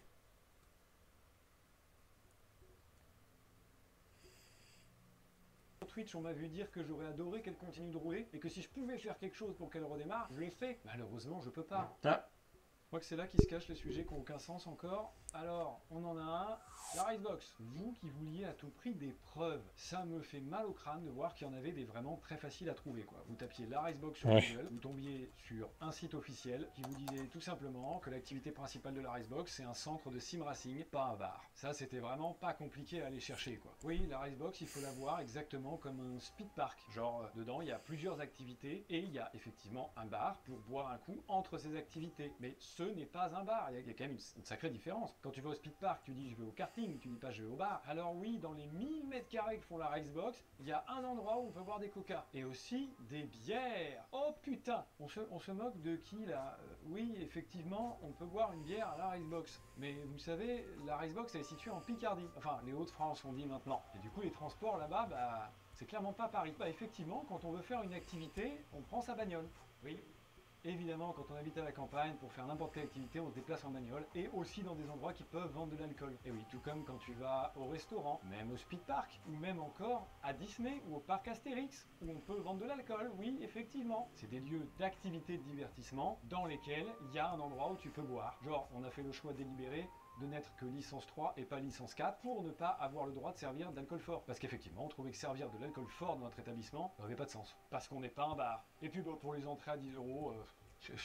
Speaker 2: Twitch, on m'a vu dire que j'aurais adoré qu'elle continue de rouler et que si je pouvais faire quelque chose pour qu'elle redémarre, je l'ai fait. Malheureusement, je peux pas. Je crois que c'est là qu'ils se cachent les sujets qui n'ont aucun sens encore. Alors, on en a un. La Racebox. Vous qui vouliez à tout prix des preuves, ça me fait mal au crâne de voir qu'il y en avait des vraiment très faciles à trouver, quoi. Vous tapiez la Racebox sur Google, vous tombiez sur un site officiel qui vous disait tout simplement que l'activité principale de la Racebox, c'est un centre de sim racing, pas un bar. Ça, c'était vraiment pas compliqué à aller chercher, quoi. Oui, la Racebox, il faut la voir exactement comme un speed park. Genre, dedans, il y a plusieurs activités et il y a effectivement un bar pour boire un coup entre ces activités. Mais ce n'est pas un bar, il y a quand même une sacrée différence. Quand tu vas au speed park, tu dis je vais au karting, bowling, tu dis pas je vais au bar. Alors oui, dans les 1000 mètres carrés que font la Racebox, il y a un endroit où on peut boire des coca. Et aussi des bières. Oh putain, on se moque de qui là? Oui, effectivement, on peut boire une bière à la Racebox. Mais vous savez, la Racebox elle est située en Picardie. Enfin, les Hauts-de-France on dit maintenant. Et du coup, les transports là-bas, bah, c'est clairement pas Paris. Bah effectivement, quand on veut faire une activité, on prend sa bagnole. Oui. Évidemment, quand on habite à la campagne, pour faire n'importe quelle activité, on se déplace en bagnole et aussi dans des endroits qui peuvent vendre de l'alcool. Et oui, tout comme quand tu vas au restaurant, même au speed park, ou même encore à Disney ou au parc Astérix, où on peut vendre de l'alcool. Oui, effectivement. C'est des lieux d'activité de divertissement dans lesquels il y a un endroit où tu peux boire. Genre, on a fait le choix délibéré de n'être que licence 3 et pas licence 4 pour ne pas avoir le droit de servir d'alcool fort. Parce qu'effectivement, on trouvait que servir de l'alcool fort dans notre établissement n'avait pas de sens. Parce qu'on n'est pas un bar. Et puis bon, pour les entrées à 10 €,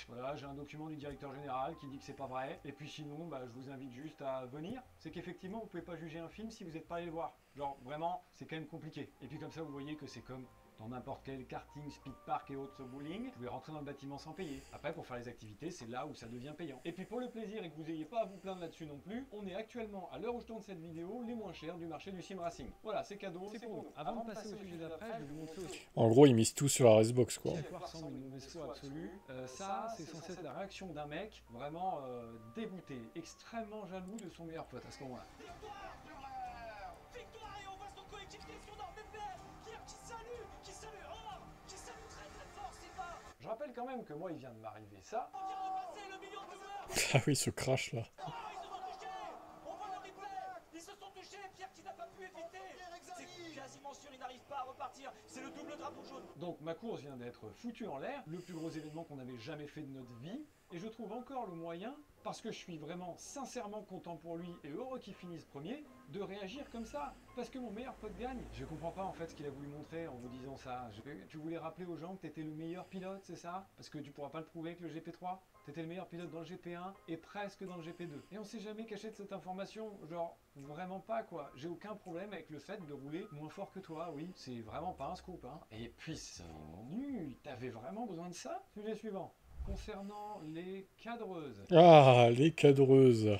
Speaker 2: voilà, j'ai un document du directeur général qui dit que c'est pas vrai. Et puis sinon, bah, je vous invite juste à venir. C'est qu'effectivement, vous pouvez pas juger un film si vous n'êtes pas allé le voir. Genre, vraiment, c'est quand même compliqué. Et puis comme ça, vous voyez que c'est comme dans n'importe quel karting, speed park et autres bowling, vous pouvez rentrer dans le bâtiment sans payer. Après, pour faire les activités, c'est là où ça devient payant. Et puis pour le plaisir et que vous n'ayez pas à vous plaindre là-dessus non plus, on est actuellement, à l'heure où je tourne cette vidéo, les moins chers du marché du sim racing. Voilà, c'est cadeau, c'est pour nous. Avant de passer au sujet d'après, je vais vous montrer aussi.
Speaker 1: En gros, ils misent tout sur la Racebox, quoi.
Speaker 2: À quoi ressemble une mauvaise foi absolue. Ça, c'est censé être la réaction d'un mec vraiment dégoûté, extrêmement jaloux de son meilleur pote à ce moment-là.
Speaker 7: Victoire et on voit son coéquipier sur NordVPN qui salue très très fort Sylvain.
Speaker 2: Je rappelle quand même que moi, il vient de m'arriver ça.
Speaker 7: On vient de passer le million de joueurs.
Speaker 1: Ah oui, ce crash là.
Speaker 7: Oh, ils se sont touchés. On voit le replay. Ils se sont touchés. Pierre qui n'a pas pu éviter. C'est quasiment sûr, il n'arrive pas à repartir. C'est le double drapeau jaune.
Speaker 2: Donc ma course vient d'être foutue en l'air, le plus gros événement qu'on avait jamais fait de notre vie, et je trouve encore le moyen, parce que je suis vraiment sincèrement content pour lui et heureux qu'il finisse premier, de réagir comme ça, parce que mon meilleur pote gagne. Je comprends pas en fait ce qu'il a voulu montrer en vous disant ça. Tu voulais rappeler aux gens que t'étais le meilleur pilote, c'est ça? Parce que tu pourras pas le prouver avec le GP3. T'étais le meilleur pilote dans le GP1 et presque dans le GP2. Et on s'est jamais caché de cette information, genre vraiment pas quoi. J'ai aucun problème avec le fait de rouler moins fort que toi, oui, c'est vraiment pas un scoop, hein. Et puis c'est nul, t'avais vraiment besoin de ça? Sujet suivant. Concernant les cadreuses.
Speaker 1: Ah, les cadreuses.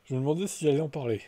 Speaker 1: Je me demandais s'il allait en parler.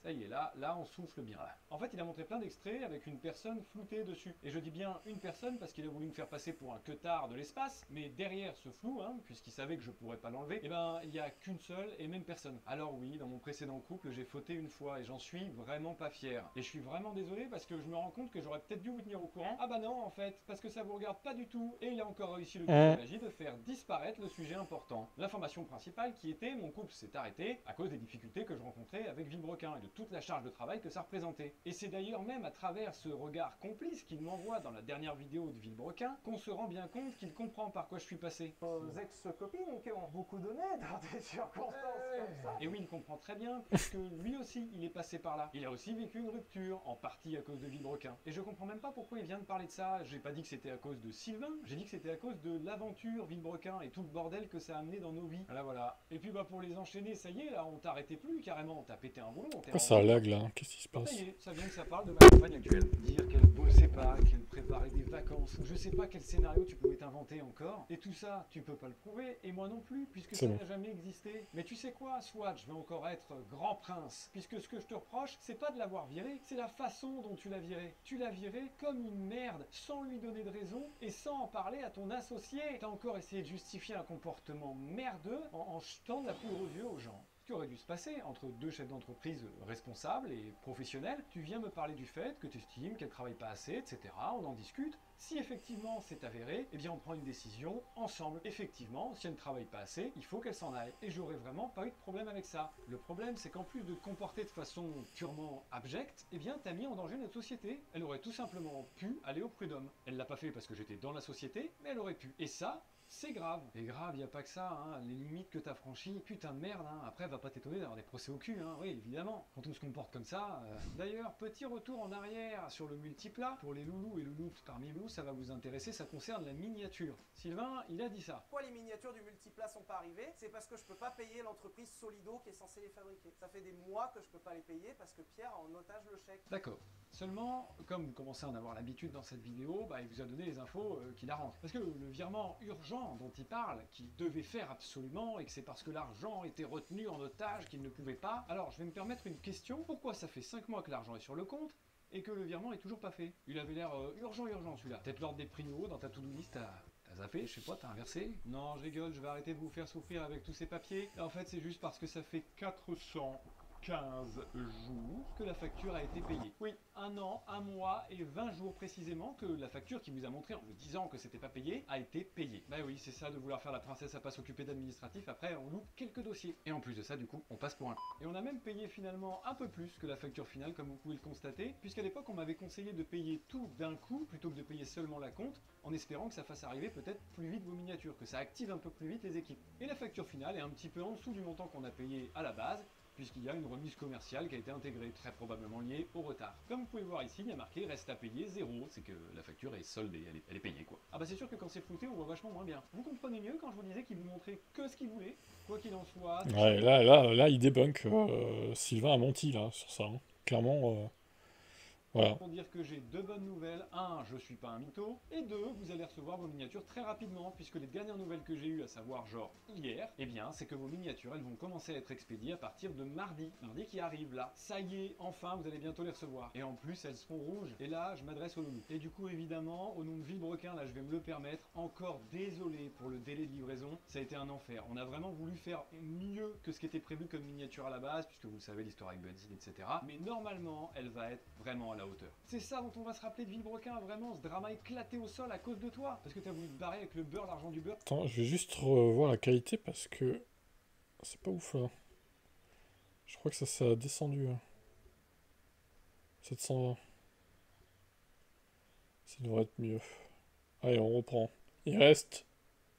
Speaker 2: Ça y est, là on souffle bien là. En fait, il a montré plein d'extraits avec une personne floutée dessus. Et je dis bien une personne parce qu'il a voulu me faire passer pour un queutard de l'espace, mais derrière ce flou, hein, puisqu'il savait que je pourrais pas l'enlever, eh ben il y a qu'une seule et même personne. Alors oui, dans mon précédent couple, j'ai fauté une fois et j'en suis vraiment pas fier. Et je suis vraiment désolé parce que je me rends compte que j'aurais peut-être dû vous tenir au courant. Ah bah non en fait, parce que ça vous regarde pas du tout. Et il a encore réussi le coup de magie de faire disparaître le sujet important. L'information principale qui était mon couple s'est arrêté à cause des difficultés que je rencontrais avec Villebrequin et de toute la charge de travail que ça représentait. Et c'est d'ailleurs même à travers ce regard complice qu'il m'envoie dans la dernière vidéo de Villebrequin qu'on se rend bien compte qu'il comprend par quoi je suis passé.
Speaker 3: Nos ex-copines qui ont beaucoup donné dans des circonstances comme ça.
Speaker 2: Et oui, il comprend très bien, puisque lui aussi, il est passé par là. Il a aussi vécu une rupture, en partie à cause de Villebrequin. Et je comprends même pas pourquoi il vient de parler de ça. J'ai pas dit que c'était à cause de Sylvain, j'ai dit que c'était à cause de l'aventure Villebrequin et tout le bordel que ça a amené dans nos vies. Voilà. Et puis bah pour les enchaîner, ça y est, là, on t'arrêtait plus carrément. T'as pété un boulon.
Speaker 1: Pourquoi ça lag là? Qu'est-ce qui se passe?
Speaker 2: Ça y est, ça vient que ça parle de ma compagne actuelle. Dire qu'elle bossait pas, qu'elle préparait des vacances, ou je sais pas quel scénario tu pouvais t'inventer encore. Et tout ça, tu peux pas le prouver, et moi non plus, puisque ça n'a jamais existé. Mais tu sais quoi, soit je vais encore être grand prince, puisque ce que je te reproche, c'est pas de l'avoir viré, c'est la façon dont tu l'as viré. Tu l'as viré comme une merde, sans lui donner de raison, et sans en parler à ton associé. T'as encore essayé de justifier un comportement merdeux en jetant de la poudre aux yeux aux gens. Ce qui aurait dû se passer entre deux chefs d'entreprise responsables et professionnels, tu viens me parler du fait que tu estimes qu'elle travaille pas assez, etc. On en discute. Si effectivement c'est avéré, eh bien on prend une décision ensemble. Effectivement, si elle ne travaille pas assez, il faut qu'elle s'en aille. Et j'aurais vraiment pas eu de problème avec ça. Le problème, c'est qu'en plus de te comporter de façon purement abjecte, eh bien t'as mis en danger notre société. Elle aurait tout simplement pu aller au prud'homme. Elle l'a pas fait parce que j'étais dans la société, mais elle aurait pu. Et ça, c'est grave. Et grave, y a pas que ça, hein. Les limites que t'as franchies, putain de merde, hein. Après, va pas t'étonner d'avoir des procès au cul, hein. Oui, évidemment. Quand on se comporte comme ça. D'ailleurs, petit retour en arrière sur le multiplat. Pour les loulous et loulous parmi vous, ça va vous intéresser, ça concerne la miniature. Sylvain, il a dit ça.
Speaker 7: Pourquoi les miniatures du multiplat sont pas arrivées? C'est parce que je peux pas payer l'entreprise Solido qui est censée les fabriquer. Ça fait des mois que je peux pas les payer parce que Pierre a en otage le chèque.
Speaker 2: D'accord. Seulement, comme vous commencez à en avoir l'habitude dans cette vidéo, bah, il vous a donné les infos qui l'arrangent. Parce que le virement urgent dont il parle, qu'il devait faire absolument, et que c'est parce que l'argent était retenu en otage qu'il ne pouvait pas, alors je vais me permettre une question. Pourquoi ça fait 5 mois que l'argent est sur le compte et que le virement est toujours pas fait? Il avait l'air urgent celui-là. Peut-être l'ordre des prios dans ta to-do list, t'as zappé, je sais pas, t'as inversé? Non, je rigole, je vais arrêter de vous faire souffrir avec tous ces papiers. Et en fait, c'est juste parce que ça fait 415 jours que la facture a été payée. Oui, 1 an, 1 mois et 20 jours précisément que la facture qui vous a montré en vous disant que c'était pas payé a été payée. Bah oui, c'est ça de vouloir faire la princesse à pas s'occuper d'administratif, après on loupe quelques dossiers. Et en plus de ça, du coup, on passe pour un... Et on a même payé finalement un peu plus que la facture finale, comme vous pouvez le constater, puisqu'à l'époque on m'avait conseillé de payer tout d'un coup, plutôt que de payer seulement la compte, en espérant que ça fasse arriver peut-être plus vite vos miniatures, que ça active un peu plus vite les équipes. Et la facture finale est un petit peu en dessous du montant qu'on a payé à la base, puisqu'il y a une remise commerciale qui a été intégrée, très probablement liée au retard. Comme vous pouvez voir ici, il y a marqué reste à payer 0, c'est que la facture est soldée, elle est payée quoi. Ah bah c'est sûr que quand c'est flouté, on voit vachement moins bien. Vous comprenez mieux quand je vous disais qu'il vous montrait que ce qu'il voulait, quoi qu'il en soit.
Speaker 1: Ouais, là, il débunk. Sylvain a menti là sur ça. Hein. Clairement, voilà.
Speaker 2: Pour dire que j'ai 2 bonnes nouvelles. 1, je suis pas un mytho. Et 2, vous allez recevoir vos miniatures très rapidement, puisque les dernières nouvelles que j'ai eues, à savoir genre hier, eh bien, c'est que vos miniatures, elles vont commencer à être expédiées à partir de mardi. Mardi qui arrive là. Ça y est, enfin, vous allez bientôt les recevoir. Et en plus, elles seront rouges. Et là, je m'adresse au loulou. Et du coup, évidemment, au nom de Villebrequin, là, je vais me le permettre. Encore désolé pour le délai de livraison. Ça a été un enfer. On a vraiment voulu faire mieux que ce qui était prévu comme miniature à la base, puisque vous le savez, l'histoire avec Benzine, etc. Mais normalement, elle va être vraiment à la hauteur. C'est ça dont on va se rappeler de Villebrequin, vraiment, ce drama éclaté au sol à cause de toi. Parce que t'as voulu te barrer avec le beurre, l'argent du beurre.
Speaker 1: Attends, je vais juste revoir la qualité parce que c'est pas ouf là. Je crois que ça a descendu. 720. Ça devrait être mieux. Allez, on reprend. Il reste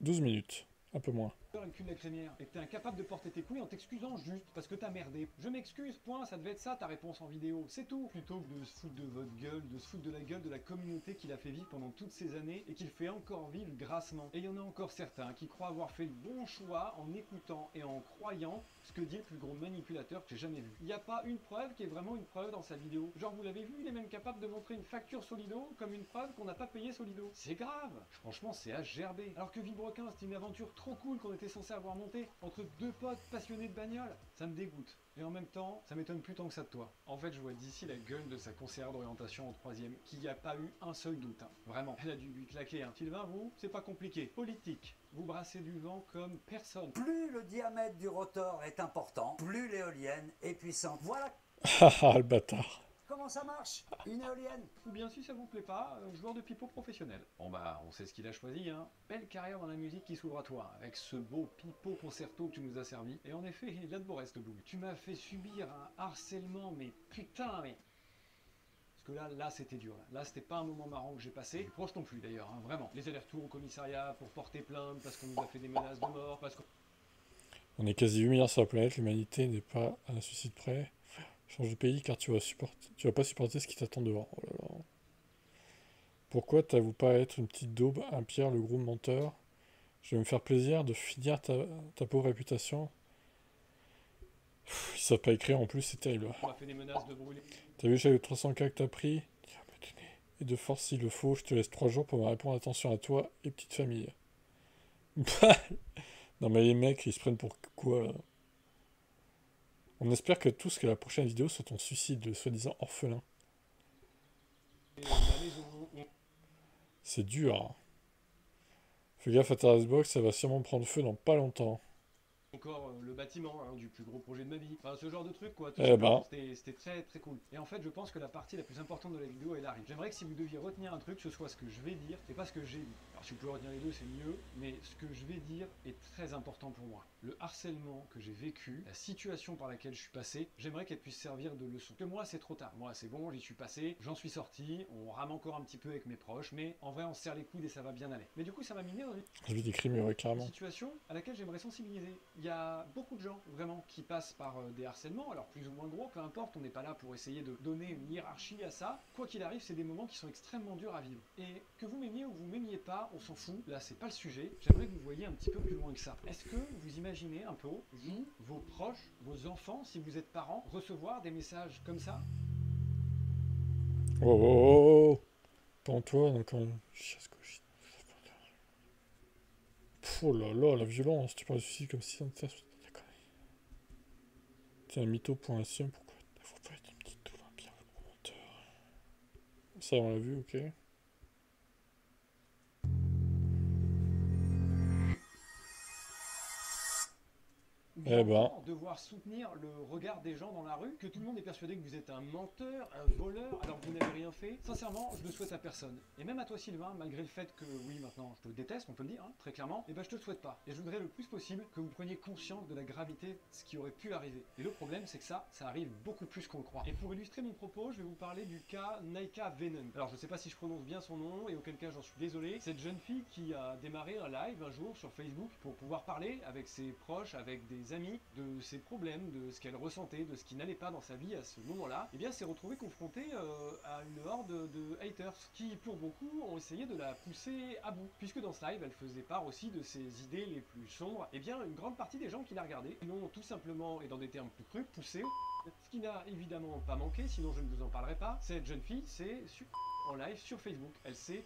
Speaker 1: 12 minutes, un peu moins.
Speaker 2: Le cul de la crémière, et que t'es incapable de porter tes couilles en t'excusant juste parce que t'as merdé. Je m'excuse, point, ça devait être ça ta réponse en vidéo, c'est tout. Plutôt que de se foutre de votre gueule, de se foutre de la gueule de la communauté qu'il a fait vivre pendant toutes ces années et qu'il fait encore vivre grassement. Et il y en a encore certains qui croient avoir fait le bon choix en écoutant et en croyant ce que dit le plus gros manipulateur que j'ai jamais vu. Il n'y a pas une preuve qui est vraiment une preuve dans sa vidéo. Genre vous l'avez vu, il est même capable de montrer une facture Solido comme une preuve qu'on n'a pas payé Solido. C'est grave, franchement c'est à gerber. Alors que Villebrequin c'était une aventure trop cool qu'on était censé avoir monté entre 2 potes passionnés de bagnole. Ça me dégoûte. Et en même temps, ça m'étonne plus tant que ça de toi. En fait, je vois d'ici la gueule de sa conseillère d'orientation en 3ème, qu'il n'y a pas eu un seul doute. Hein. Vraiment, elle a dû lui claquer. Hein. Sylvain, vous, c'est pas compliqué. Politique. Vous brassez du vent comme personne.
Speaker 11: Plus le diamètre du rotor est important, plus l'éolienne est puissante. Voilà
Speaker 1: Haha, le bâtard.
Speaker 11: comment ça marche, une éolienne.
Speaker 2: Ou bien si ça vous plaît pas, joueur de pipeau professionnel. Bon bah, on sait ce qu'il a choisi, hein. Belle carrière dans la musique qui s'ouvre à toi, avec ce beau pipeau concerto que tu nous as servi. Et en effet, il a de beaux restes, Blue. Tu m'as fait subir un harcèlement, mais putain, mais... Parce que là c'était dur. Là, c'était pas un moment marrant que j'ai passé. Les proches non plus d'ailleurs, hein, vraiment. Les allers-retours au commissariat pour porter plainte, parce qu'on nous a fait des menaces de mort, parce qu'on...
Speaker 1: On est quasi 8 milliards sur la planète, l'humanité n'est pas à un suicide près. Change de pays car tu vas pas supporter ce qui t'attend dehors. Oh là là. Pourquoi t'avoues pas être une petite daube, un Pierre, le gros menteur? Je vais me faire plaisir de finir ta pauvre réputation. Ils savent pas écrire en plus, c'est terrible.
Speaker 2: On m'a fait des menaces de brûler.
Speaker 1: T'as vu le 300K que t'as pris? Et de force, s'il le faut, je te laisse 3 jours pour me répondre. Attention à toi et petite famille. Non mais les mecs, ils se prennent pour quoi là? On espère que tous que la prochaine vidéo soit ton suicide, le soi-disant orphelin. C'est dur. Hein. Fais gaffe à ta Xbox, ça va sûrement prendre feu dans pas longtemps.
Speaker 2: Encore le bâtiment hein, du plus gros projet de ma vie. Enfin, ce genre de truc quoi. C'était très très cool. Et en fait, je pense que la partie la plus importante de la vidéo, elle arrive. J'aimerais que si vous deviez retenir un truc, ce soit ce que je vais dire et pas ce que j'ai dit. Alors si vous pouvez retenir les deux, c'est mieux. Mais ce que je vais dire est très important pour moi. Le harcèlement que j'ai vécu, la situation par laquelle je suis passé, j'aimerais qu'elle puisse servir de leçon. Que moi, c'est trop tard. Moi, c'est bon, j'y suis passé, j'en suis sorti, on rame encore un petit peu avec mes proches, mais en vrai, on se serre les coudes et ça va bien aller. Mais du coup, ça m'a miné dans
Speaker 1: J'ai vu des crimes, ouais, carrément.
Speaker 2: Une situation à laquelle j'aimerais sensibiliser. Il y a beaucoup de gens, vraiment, qui passent par des harcèlements, alors plus ou moins gros, peu importe, on n'est pas là pour essayer de donner une hiérarchie à ça. Quoi qu'il arrive, c'est des moments qui sont extrêmement durs à vivre. Et que vous m'aimiez ou vous m'aimiez pas, on s'en fout, là c'est pas le sujet, j'aimerais que vous voyiez un petit peu plus loin que ça. Est-ce que vous imaginez un peu, vous, vos proches, vos enfants, si vous êtes parents, recevoir des messages comme ça?
Speaker 1: Oh, oh, oh, oh. Pas toi, donc on... Oh là là, la violence, tu parles de suicide comme si on était... Tiens, mytho.sim, pourquoi faut pas être une petite tour bien promoteur. Ça, on l'a vu, ok.
Speaker 2: Bien
Speaker 1: Eh ben.
Speaker 2: encore, devoir soutenir le regard des gens dans la rue, que tout le monde est persuadé que vous êtes un menteur, un voleur, alors que vous n'avez rien fait. Sincèrement, je le souhaite à personne. Et même à toi Sylvain, malgré le fait que, oui, maintenant, je te déteste, on peut le dire, hein, très clairement, et ben je te le souhaite pas. Et je voudrais le plus possible que vous preniez conscience de la gravité de ce qui aurait pu arriver. Et le problème, c'est que ça arrive beaucoup plus qu'on le croit. Et pour illustrer mon propos, je vais vous parler du cas Naika Venom. Alors, je sais pas si je prononce bien son nom, et auquel cas j'en suis désolé. Cette jeune fille qui a démarré un live un jour sur Facebook pour pouvoir parler avec ses proches, avec des amis, de ses problèmes, de ce qu'elle ressentait, de ce qui n'allait pas dans sa vie à ce moment-là, et bien s'est retrouvée confrontée à une horde de haters qui, pour beaucoup, ont essayé de la pousser à bout. Puisque dans ce live, elle faisait part aussi de ses idées les plus sombres, et bien une grande partie des gens qui la regardaient l'ont tout simplement, et dans des termes plus crus, poussé au... Ce qui n'a évidemment pas manqué, sinon je ne vous en parlerai pas. Cette jeune fille, c'est en live sur Facebook. Elle s'est...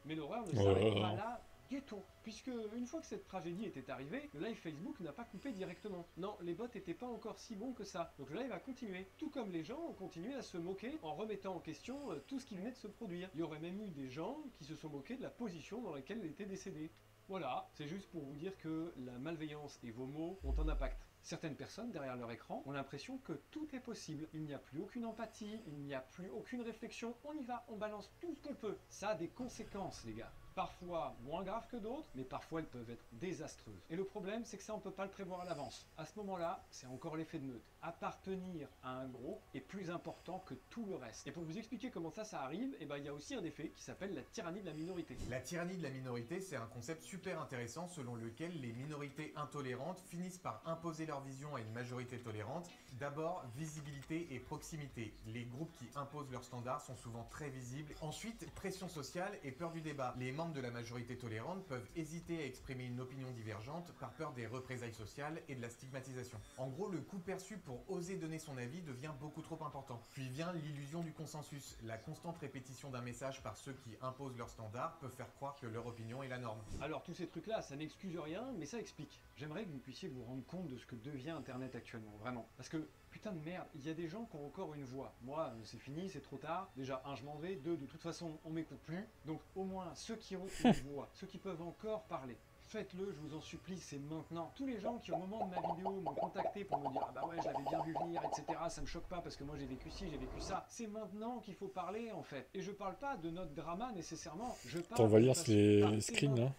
Speaker 2: Mais l'horreur ne s'arrête pas là du tout. Puisque une fois que cette tragédie était arrivée, le live Facebook n'a pas coupé directement. Non, les bots n'étaient pas encore si bons que ça. Donc le live a continué. Tout comme les gens ont continué à se moquer en remettant en question tout ce qui venait de se produire. Il y aurait même eu des gens qui se sont moqués de la position dans laquelle elle était décédée. Voilà, c'est juste pour vous dire que la malveillance et vos mots ont un impact. Certaines personnes, derrière leur écran, ont l'impression que tout est possible. Il n'y a plus aucune empathie, il n'y a plus aucune réflexion. On y va, on balance tout ce qu'on peut. Ça a des conséquences, les gars. Parfois moins graves que d'autres, mais parfois elles peuvent être désastreuses. Et le problème, c'est que ça, on ne peut pas le prévoir à l'avance. À ce moment-là, c'est encore l'effet de meute. Appartenir à un groupe est plus important que tout le reste. Et pour vous expliquer comment ça arrive, eh ben, il y a aussi un effet qui s'appelle la tyrannie de la minorité.
Speaker 12: La tyrannie de la minorité, c'est un concept super intéressant selon lequel les minorités intolérantes finissent par imposer leur vision à une majorité tolérante. D'abord, visibilité et proximité. Les groupes qui imposent leurs standards sont souvent très visibles. Ensuite, pression sociale et peur du débat. Les membres de la majorité tolérante peuvent hésiter à exprimer une opinion divergente par peur des représailles sociales et de la stigmatisation. En gros, le coût perçu pour oser donner son avis devient beaucoup trop important. Puis vient l'illusion du consensus. La constante répétition d'un message par ceux qui imposent leurs standards peut faire croire que leur opinion est la norme.
Speaker 2: Alors tous ces trucs-là, ça n'excuse rien, mais ça explique. J'aimerais que vous puissiez vous rendre compte de ce que devient Internet actuellement, vraiment. Parce que, putain de merde, il y a des gens qui ont encore une voix. Moi, c'est fini, c'est trop tard. Déjà, un, je m'en vais. Deux, de toute façon, on m'écoute plus. Donc, au moins, ceux qui ont une voix, ceux qui peuvent encore parler, faites-le, je vous en supplie, c'est maintenant. Tous les gens qui, au moment de ma vidéo, m'ont contacté pour me dire « Ah bah ouais, je l'avais bien vu venir, etc. » Ça me choque pas parce que moi, j'ai vécu ci, j'ai vécu ça. C'est maintenant qu'il faut parler, en fait. Et je parle pas de notre drama, nécessairement. Je parle...
Speaker 1: On va lire les screens, hein.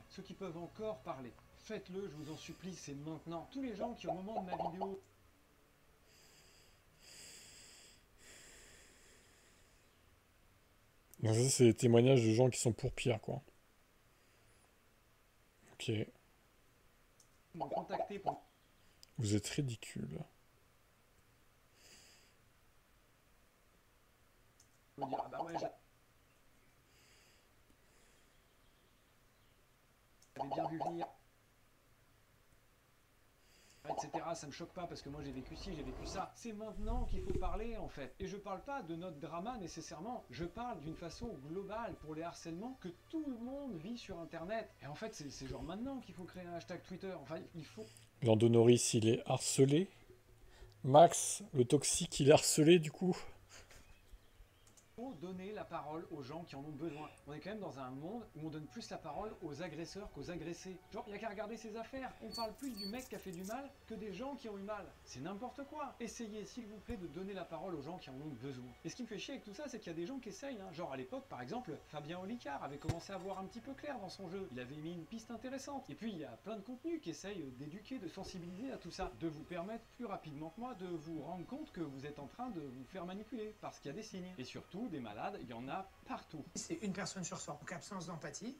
Speaker 2: Ceux qui peuvent encore parler, faites-le, je vous en supplie, c'est maintenant. Tous les gens qui, au moment de ma vidéo...
Speaker 1: Donc ça, c'est des témoignages de gens qui sont pour Pierre, quoi. Ok.
Speaker 2: m'ont contacté pour...
Speaker 1: Vous êtes ridicule.
Speaker 2: me dire, ah bah ouais, j'avais bien vu venir, etc. Ça me choque pas parce que moi j'ai vécu ci, j'ai vécu ça. C'est maintenant qu'il faut parler, en fait. Et je parle pas de notre drama nécessairement, je parle d'une façon globale pour les harcèlements que tout le monde vit sur Internet. Et en fait, c'est genre maintenant qu'il faut créer un hashtag Twitter. Enfin, il faut...
Speaker 1: Landonoris, il est harcelé. Max, le toxique, il est harcelé, du coup.
Speaker 2: Donner la parole aux gens qui en ont besoin. On est quand même dans un monde où on donne plus la parole aux agresseurs qu'aux agressés. Genre, il n'y a qu'à regarder ces affaires. On parle plus du mec qui a fait du mal que des gens qui ont eu mal. C'est n'importe quoi. Essayez, s'il vous plaît, de donner la parole aux gens qui en ont besoin. Et ce qui me fait chier avec tout ça, c'est qu'il y a des gens qui essayent. Hein. Genre, à l'époque, par exemple, Fabien Olicard avait commencé à voir un petit peu clair dans son jeu. Il avait mis une piste intéressante. Et puis, il y a plein de contenus qui essayent d'éduquer, de sensibiliser à tout ça. De vous permettre plus rapidement que moi de vous rendre compte que vous êtes en train de vous faire manipuler. Parce qu'il y a des signes. Et surtout, des malades, il y en a partout.
Speaker 13: C'est une personne sur 100. Donc absence d'empathie.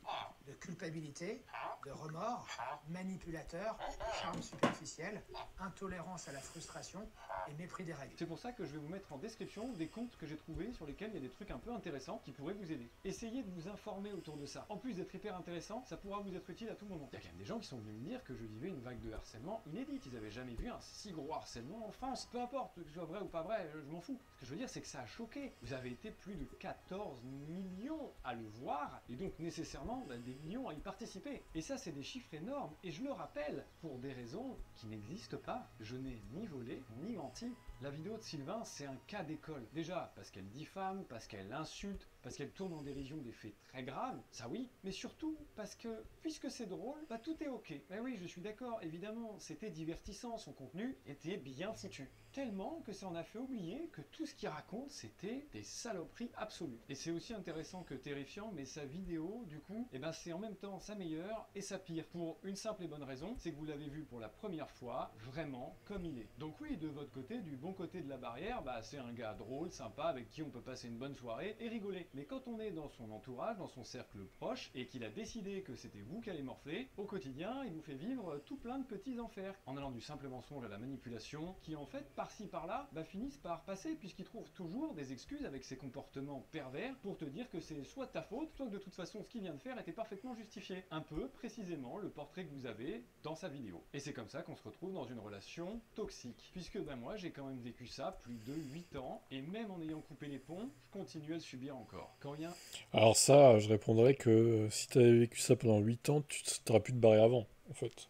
Speaker 13: de culpabilité, de remords, manipulateur, charme superficiel, intolérance à la frustration et mépris des règles.
Speaker 2: C'est pour ça que je vais vous mettre en description des comptes que j'ai trouvés sur lesquels il y a des trucs un peu intéressants qui pourraient vous aider. Essayez de vous informer autour de ça. En plus d'être hyper intéressant, ça pourra vous être utile à tout moment. Il y a quand même des gens qui sont venus me dire que je vivais une vague de harcèlement inédite. Ils avaient jamais vu un si gros harcèlement en France. Peu importe que ce soit vrai ou pas vrai, je m'en fous. Ce que je veux dire, c'est que ça a choqué. Vous avez été plus de 14 millions à le voir et donc nécessairement des millions à y participer. Et ça, c'est des chiffres énormes. Et je le rappelle, pour des raisons qui n'existent pas. Je n'ai ni volé, ni menti. La vidéo de Sylvain, c'est un cas d'école. Déjà, parce qu'elle diffame, parce qu'elle insulte, parce qu'elle tourne en dérision des faits très graves, ça oui, mais surtout parce que, puisque c'est drôle, bah tout est ok. Ben oui, je suis d'accord, évidemment, c'était divertissant, son contenu était bien foutu. Tellement que ça en a fait oublier que tout ce qu'il raconte, c'était des saloperies absolues. Et c'est aussi intéressant que terrifiant, mais sa vidéo, du coup, eh ben c'est en même temps sa meilleure et sa pire. Pour une simple et bonne raison, c'est que vous l'avez vu pour la première fois, vraiment comme il est. Donc oui, de votre côté, du bon côté de la barrière, bah c'est un gars drôle, sympa, avec qui on peut passer une bonne soirée et rigoler. Mais quand on est dans son entourage, dans son cercle proche, et qu'il a décidé que c'était vous qui allez morfler, au quotidien, il vous fait vivre tout plein de petits enfers, en allant du simple mensonge à la manipulation, qui en fait, par-ci par-là, bah finissent par passer, puisqu'il trouve toujours des excuses avec ses comportements pervers pour te dire que c'est soit ta faute, soit que de toute façon ce qu'il vient de faire était parfaitement justifié. Un peu, précisément, le portrait que vous avez dans sa vidéo. Et c'est comme ça qu'on se retrouve dans une relation toxique. Puisque ben moi, j'ai quand même vécu ça plus de 8 ans, et même en ayant coupé les ponts, je continue à le subir encore. Quand rien...
Speaker 1: Alors ça, je répondrais que si tu avais vécu ça pendant 8 ans, tu t'aurais pu te barrer avant, en fait.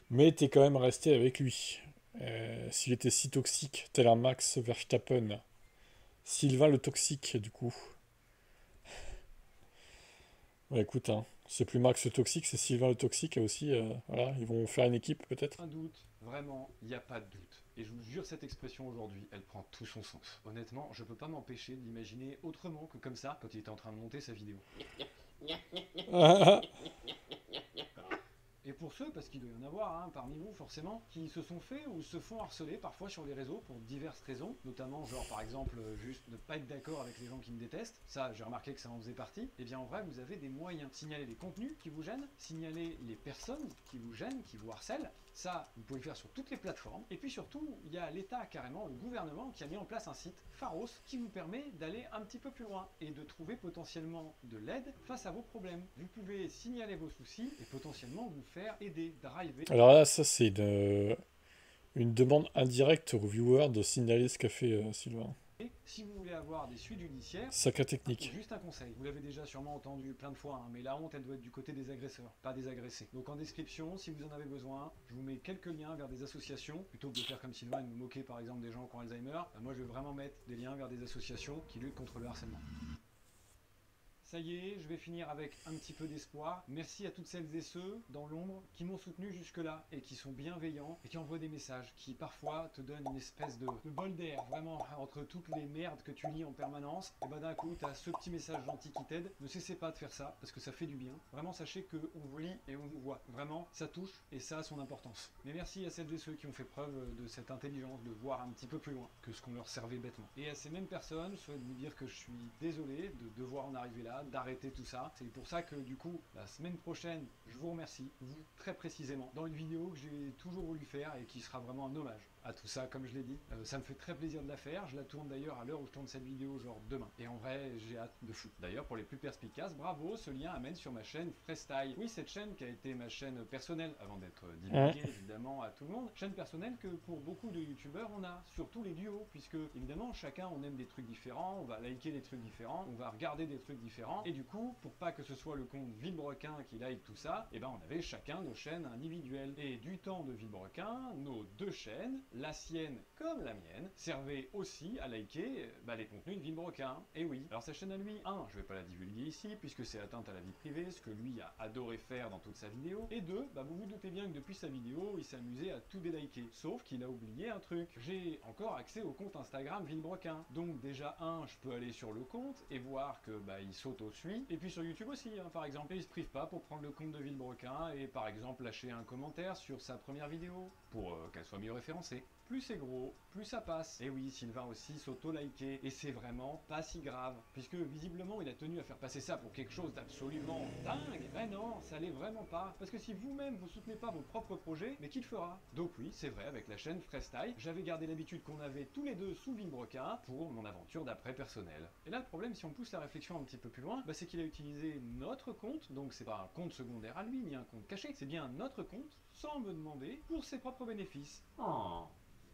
Speaker 1: Mais t'es quand même resté avec lui. S'il était si toxique, tel un Max Verstappen. Sylvain le toxique, du coup. Ouais, écoute, hein, c'est plus Max le toxique, c'est Sylvain le toxique, et aussi, voilà, ils vont faire une équipe, peut-être.
Speaker 2: Un doute, vraiment, il n'y a pas de doute. Et je vous jure, cette expression aujourd'hui, elle prend tout son sens. Honnêtement, je peux pas m'empêcher d'imaginer autrement que comme ça, quand il était en train de monter sa vidéo. Et pour ceux, parce qu'il doit y en avoir hein, parmi vous forcément, qui se sont fait ou se font harceler parfois sur les réseaux pour diverses raisons, notamment genre par exemple juste ne pas être d'accord avec les gens qui me détestent, ça j'ai remarqué que ça en faisait partie, et bien en vrai vous avez des moyens. Signaler les contenus qui vous gênent, signaler les personnes qui vous gênent, qui vous harcèlent, ça vous pouvez le faire sur toutes les plateformes, et puis surtout il y a l'État carrément, le gouvernement qui a mis en place un site Pharos qui vous permet d'aller un petit peu plus loin et de trouver potentiellement de l'aide face à vos problèmes. Vous pouvez signaler vos soucis et potentiellement vous faire aider, driver.
Speaker 1: Alors là, ça c'est une demande indirecte aux viewers de signaler ce qu'a fait Sylvain.
Speaker 2: Et si vous voulez avoir des suites judiciaires,
Speaker 1: Sacré technique.
Speaker 2: Juste un conseil, vous l'avez déjà sûrement entendu plein de fois, hein, mais la honte elle doit être du côté des agresseurs, pas des agressés. Donc en description, si vous en avez besoin, je vous mets quelques liens vers des associations, plutôt que de faire comme Sylvain et de me moquer par exemple des gens qui ont Alzheimer, moi je vais vraiment mettre des liens vers des associations qui luttent contre le harcèlement. Ça y est, je vais finir avec un petit peu d'espoir. Merci à toutes celles et ceux dans l'ombre qui m'ont soutenu jusque-là et qui sont bienveillants et qui envoient des messages qui parfois te donnent une espèce de bol d'air, vraiment, entre toutes les merdes que tu lis en permanence. Et bah d'un coup, t'as ce petit message gentil qui t'aide. Ne cessez pas de faire ça parce que ça fait du bien. Vraiment, sachez qu'on vous lit et on vous voit. Vraiment, ça touche et ça a son importance. Mais merci à celles et ceux qui ont fait preuve de cette intelligence de voir un petit peu plus loin que ce qu'on leur servait bêtement. Et à ces mêmes personnes, je souhaite vous dire que je suis désolé de devoir en arriver là, d'arrêter tout ça. C'est pour ça que du coup, la semaine prochaine, je vous remercie, vous très précisément, dans une vidéo que j'ai toujours voulu faire et qui sera vraiment un hommage à tout ça, comme je l'ai dit. Ça me fait très plaisir de la faire, je la tourne d'ailleurs à l'heure où je tourne cette vidéo, genre demain. Et en vrai, j'ai hâte de fou. D'ailleurs, pour les plus perspicaces, bravo, ce lien amène sur ma chaîne Freestyle. Oui, cette chaîne qui a été ma chaîne personnelle, avant d'être divulguée évidemment à tout le monde. Chaîne personnelle que pour beaucoup de youtubeurs on a, surtout les duos, puisque évidemment chacun on aime des trucs différents, on va liker des trucs différents, on va regarder des trucs différents, et du coup, pour pas que ce soit le compte Villebrequin qui like tout ça, et ben on avait chacun nos chaînes individuelles. Et du temps de Villebrequin, nos deux chaînes, la sienne comme la mienne, servaient aussi à liker les contenus de Villebrequin. Et oui, alors sa chaîne à lui, je vais pas la divulguer ici, puisque c'est atteinte à la vie privée, ce que lui a adoré faire dans toute sa vidéo, et deux, vous vous doutez bien que depuis sa vidéo, il s'est amusé à tout déliker, sauf qu'il a oublié un truc. J'ai encore accès au compte Instagram Villebrequin, donc déjà je peux aller sur le compte et voir que il s'auto-suit, et puis sur YouTube aussi, par exemple, et il se prive pas pour prendre le compte de Villebrequin et par exemple lâcher un commentaire sur sa première vidéo, pour qu'elle soit mieux référencée. plus c'est gros, plus ça passe. Et oui, Sylvain aussi s'auto-liker, et c'est vraiment pas si grave, puisque visiblement il a tenu à faire passer ça pour quelque chose d'absolument dingue. Ben non, ça l'est vraiment pas, parce que si vous-même vous soutenez pas vos propres projets, mais qui le fera? Donc oui, c'est vrai, avec la chaîne Freestyle, j'avais gardé l'habitude qu'on avait tous les deux sous Villebrequin pour mon aventure d'après personnelle. Et là, le problème, si on pousse la réflexion un petit peu plus loin, bah, c'est qu'il a utilisé notre compte, donc c'est pas un compte secondaire à lui, ni un compte caché, c'est bien notre compte, sans me demander, pour ses propres bénéfices. Oh.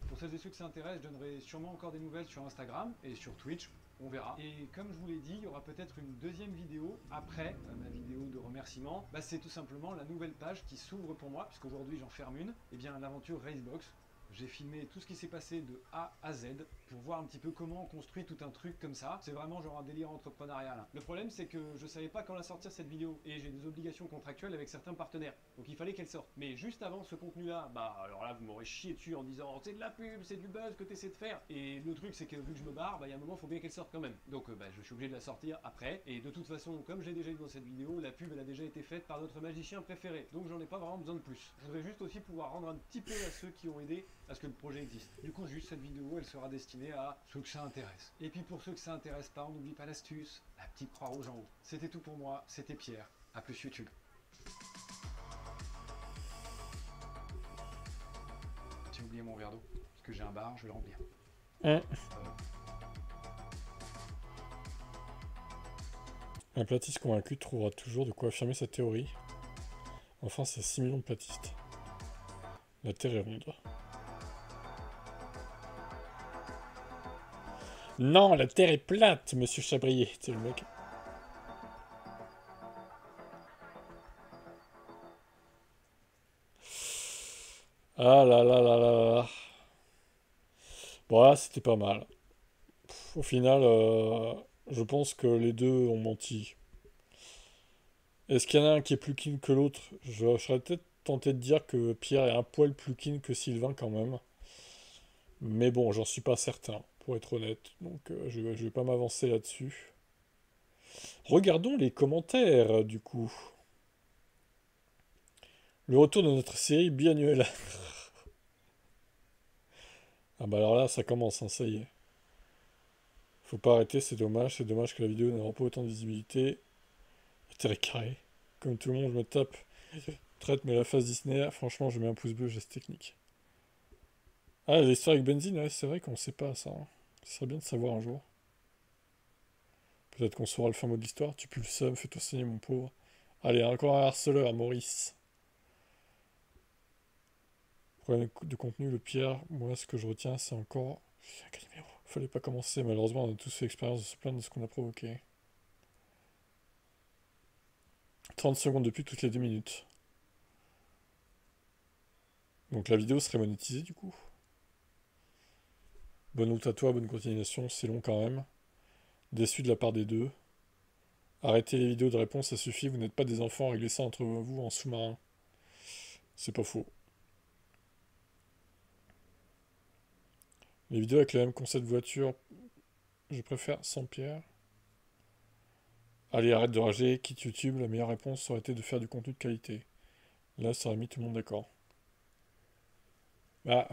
Speaker 2: Pour celles et ceux que ça intéresse, je donnerai sûrement encore des nouvelles sur Instagram et sur Twitch, on verra. Et comme je vous l'ai dit, il y aura peut-être une deuxième vidéo après ma vidéo de remerciement. Bah, c'est tout simplement la nouvelle page qui s'ouvre pour moi, puisqu'aujourd'hui j'en ferme une, et bien l'aventure Racebox. J'ai filmé tout ce qui s'est passé de A à Z pour voir un petit peu comment on construit tout un truc comme ça. C'est vraiment genre un délire entrepreneurial. Le problème, c'est que je savais pas quand la sortir cette vidéo et j'ai des obligations contractuelles avec certains partenaires. Donc il fallait qu'elle sorte. Mais juste avant ce contenu-là, bah alors là, vous m'aurez chié dessus en disant c'est de la pub, c'est du buzz que tu essaies de faire. Et le truc, c'est que vu que je me barre, bah il y a un moment, il faut bien qu'elle sorte quand même. Donc bah, je suis obligé de la sortir après. Et de toute façon, comme j'ai déjà dit dans cette vidéo, la pub, elle a déjà été faite par notre magicien préféré. Donc j'en ai pas vraiment besoin de plus. Je voudrais juste aussi pouvoir rendre un petit peu à ceux qui ont aidé à ce que le projet existe. Du coup, juste cette vidéo, elle sera destinée à ceux que ça intéresse. Et puis pour ceux que ça intéresse pas, on n'oublie pas l'astuce, la petite croix rouge en haut. C'était tout pour moi, c'était Pierre. À plus YouTube. J'ai oublié mon verre d'eau, parce que j'ai un bar, je vais le remplir.
Speaker 1: Un platiste convaincu trouvera toujours de quoi affirmer sa théorie. Enfin, c'est 6 millions de platistes. La Terre est ronde. Non, la Terre est plate, monsieur Chabrier. C'est le mec. Ah là là là là là. Bon, là, c'était pas mal. Au final, je pense que les deux ont menti. Est-ce qu'il y en a un qui est plus keen que l'autre? Je serais peut-être tenté de dire que Pierre est un poil plus keen que Sylvain quand même. Mais bon, j'en suis pas certain, pour être honnête. Donc je vais pas m'avancer là-dessus. Regardons les commentaires, du coup. Le retour de notre série biannuelle. Ah bah alors là, ça commence, hein, ça y est. Faut pas arrêter, c'est dommage. C'est dommage que la vidéo n'aura pas autant de visibilité. Intérêt carré. Comme tout le monde, je me tape. Traite, mais la phase Disney, franchement, je mets un pouce bleu, geste technique. Ah, l'histoire avec Benzine, ouais, c'est vrai qu'on sait pas ça. Hein. Ce serait bien de savoir un jour. Peut-être qu'on saura le fin mot de l'histoire. Tu pues le seum, fais-toi saigner, mon pauvre. Allez, encore un harceleur, Maurice. Problème de contenu, le pire, moi, ce que je retiens, c'est encore... Fallait pas commencer, malheureusement, on a tous fait l'expérience de se plaindre de ce qu'on a provoqué. 30 secondes de pub toutes les 2 minutes. Donc la vidéo serait monétisée, du coup. Bonne route à toi, bonne continuation, c'est long quand même. Déçu de la part des deux. Arrêtez les vidéos de réponse, ça suffit, vous n'êtes pas des enfants, réglez ça entre vous en sous-marin. C'est pas faux. Les vidéos avec le même concept de voiture, je préfère sans Pierre. Allez, arrête de rager, quitte YouTube, la meilleure réponse aurait été de faire du contenu de qualité. Là, ça aurait mis tout le monde d'accord. Bah,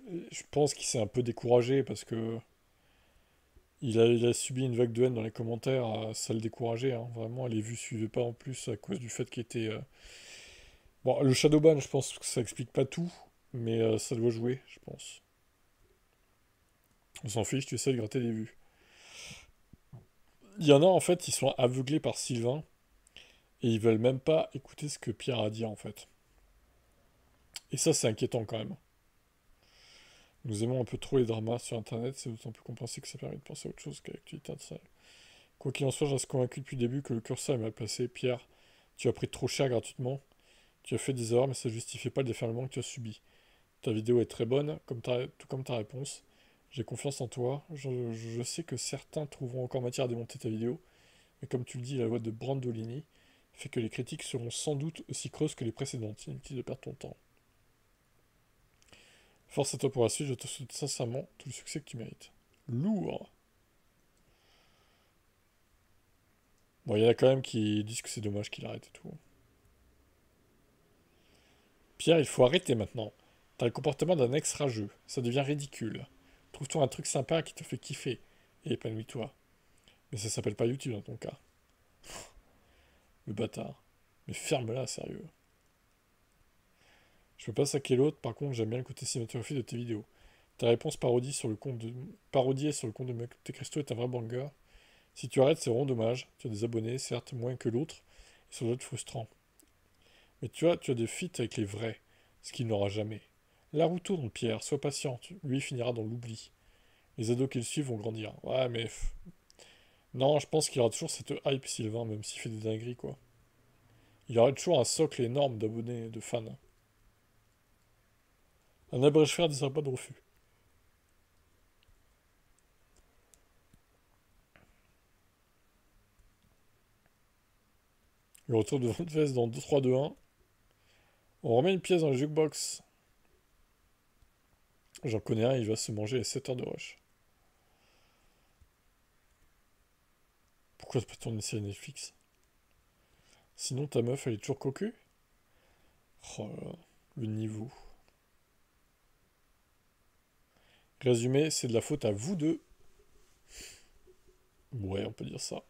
Speaker 1: je pense qu'il s'est un peu découragé parce que il a subi une vague de haine dans les commentaires, ça le décourageait, hein. Vraiment, les vues suivaient pas en plus à cause du fait qu'il était... Bon, le Shadowban, je pense que ça explique pas tout, mais ça doit jouer, je pense. On s'en fiche, tu essaies de gratter des vues. Il y en a, en fait, ils sont aveuglés par Sylvain, et ils veulent même pas écouter ce que Pierre a à dire, en fait. Et ça, c'est inquiétant, quand même. Nous aimons un peu trop les dramas sur Internet, c'est d'autant plus compréhensible que ça permet de penser à autre chose qu'à l'actualité internationale. Quoi qu'il en soit, je reste convaincu depuis le début que le curseur est mal placé. Pierre, tu as pris trop cher gratuitement. Tu as fait des erreurs, mais ça ne justifiait pas le déferlement que tu as subi. Ta vidéo est très bonne, tout comme ta réponse. J'ai confiance en toi. Je sais que certains trouveront encore matière à démonter ta vidéo, mais comme tu le dis, la loi de Brandolini fait que les critiques seront sans doute aussi creuses que les précédentes. Inutile de perdre ton temps. Force à toi pour la suite, je te souhaite sincèrement tout le succès que tu mérites. Lourd. Bon, il y en a quand même qui disent que c'est dommage qu'il arrête et tout. Pierre, il faut arrêter maintenant. T'as le comportement d'un ex rageux. Ça devient ridicule. Trouve-toi un truc sympa qui te fait kiffer. Et épanouis-toi. Mais ça s'appelle pas YouTube dans ton cas. Le bâtard. Mais ferme-la, sérieux. Je peux pas saquer l'autre, par contre j'aime bien le côté cinématographique de tes vidéos. Ta réponse parodiée sur le compte de Monte Cristo est un vrai banger. Si tu arrêtes, c'est vraiment dommage. Tu as des abonnés, certes, moins que l'autre, et ça doit être frustrant. Mais tu as des feats avec les vrais, ce qu'il n'aura jamais. La roue tourne, Pierre, sois patient, lui finira dans l'oubli. Les ados qui le suivent vont grandir. Ouais, mais... Non, je pense qu'il aura toujours cette hype, Sylvain, même s'il fait des dingueries, quoi. Il aura toujours un socle énorme d'abonnés, de fans. Un abrège-fer ne sera pas de refus. Le retour de Ventes dans 2, 3, 2, 1. On remet une pièce dans le jukebox. J'en connais un, il va se manger les 7 heures de rush. Pourquoi tu peux tourner une série Netflix? Sinon ta meuf elle est toujours cocu? Oh là là, le niveau. Résumé, c'est de la faute à vous deux. Ouais, on peut dire ça.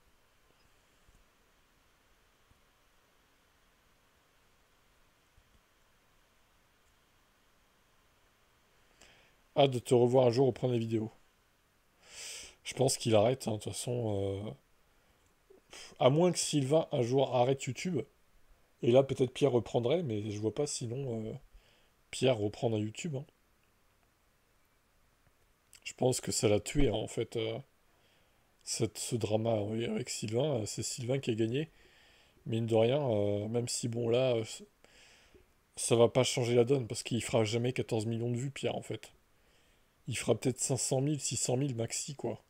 Speaker 1: Hâte de te revoir un jour reprendre les vidéos. Je pense qu'il arrête, hein, de toute façon. À moins que Sylvain un jour arrête YouTube. Et là, peut-être Pierre reprendrait, mais je vois pas sinon Pierre reprendre à YouTube. Hein. Je pense que ça l'a tué, hein, en fait. Ce drama avec Sylvain. C'est Sylvain qui a gagné. Mine de rien, même si, bon, là, ça va pas changer la donne, parce qu'il fera jamais 14 millions de vues, Pierre, en fait. Il fera peut-être 500 000, 600 000 maxi, quoi.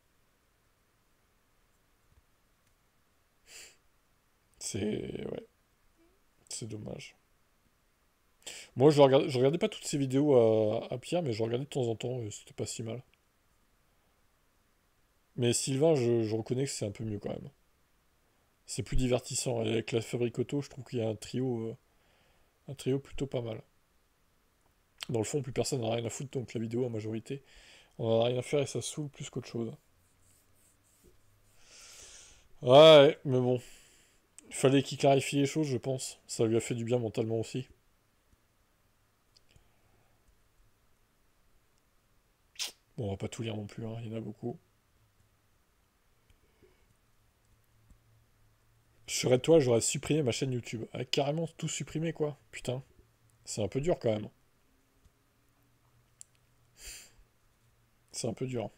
Speaker 1: C'est... Ouais. C'est dommage. Moi, je regardais pas toutes ces vidéos à Pierre, mais je regardais de temps en temps, et c'était pas si mal. Mais Sylvain, je reconnais que c'est un peu mieux, quand même. C'est plus divertissant. Et avec la Fabrique Auto, je trouve qu'il y a un trio plutôt pas mal. Dans le fond, plus personne n'a rien à foutre, donc la vidéo, en majorité, on en a rien à faire et ça saoule plus qu'autre chose. Ouais, mais bon. Il fallait qu'il clarifie les choses, je pense. Ça lui a fait du bien mentalement aussi. Bon, on va pas tout lire non plus, hein, il y en a beaucoup. Je serais toi, j'aurais supprimé ma chaîne YouTube. Ah, carrément tout supprimé, quoi. Putain. C'est un peu dur, quand même. C'est un peu dur.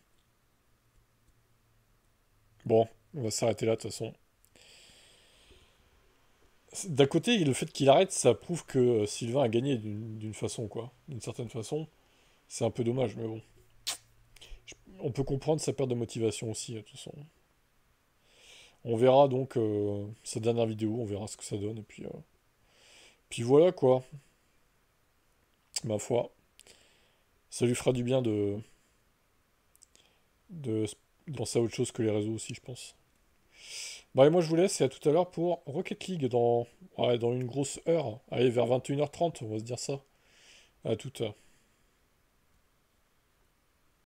Speaker 1: Bon, on va s'arrêter là, de toute façon. D'un côté, le fait qu'il arrête, ça prouve que Sylvain a gagné d'une façon, quoi. D'une certaine façon. C'est un peu dommage, mais bon. On peut comprendre sa perte de motivation aussi, de toute façon. On verra donc sa dernière vidéo, on verra ce que ça donne, et puis voilà, quoi. Ma foi. Ça lui fera du bien de penser à autre chose que les réseaux aussi, je pense. Bon, et moi je vous laisse, et à tout à l'heure pour Rocket League dans une grosse heure. Allez, vers 21h30, on va se dire ça. À toute heure.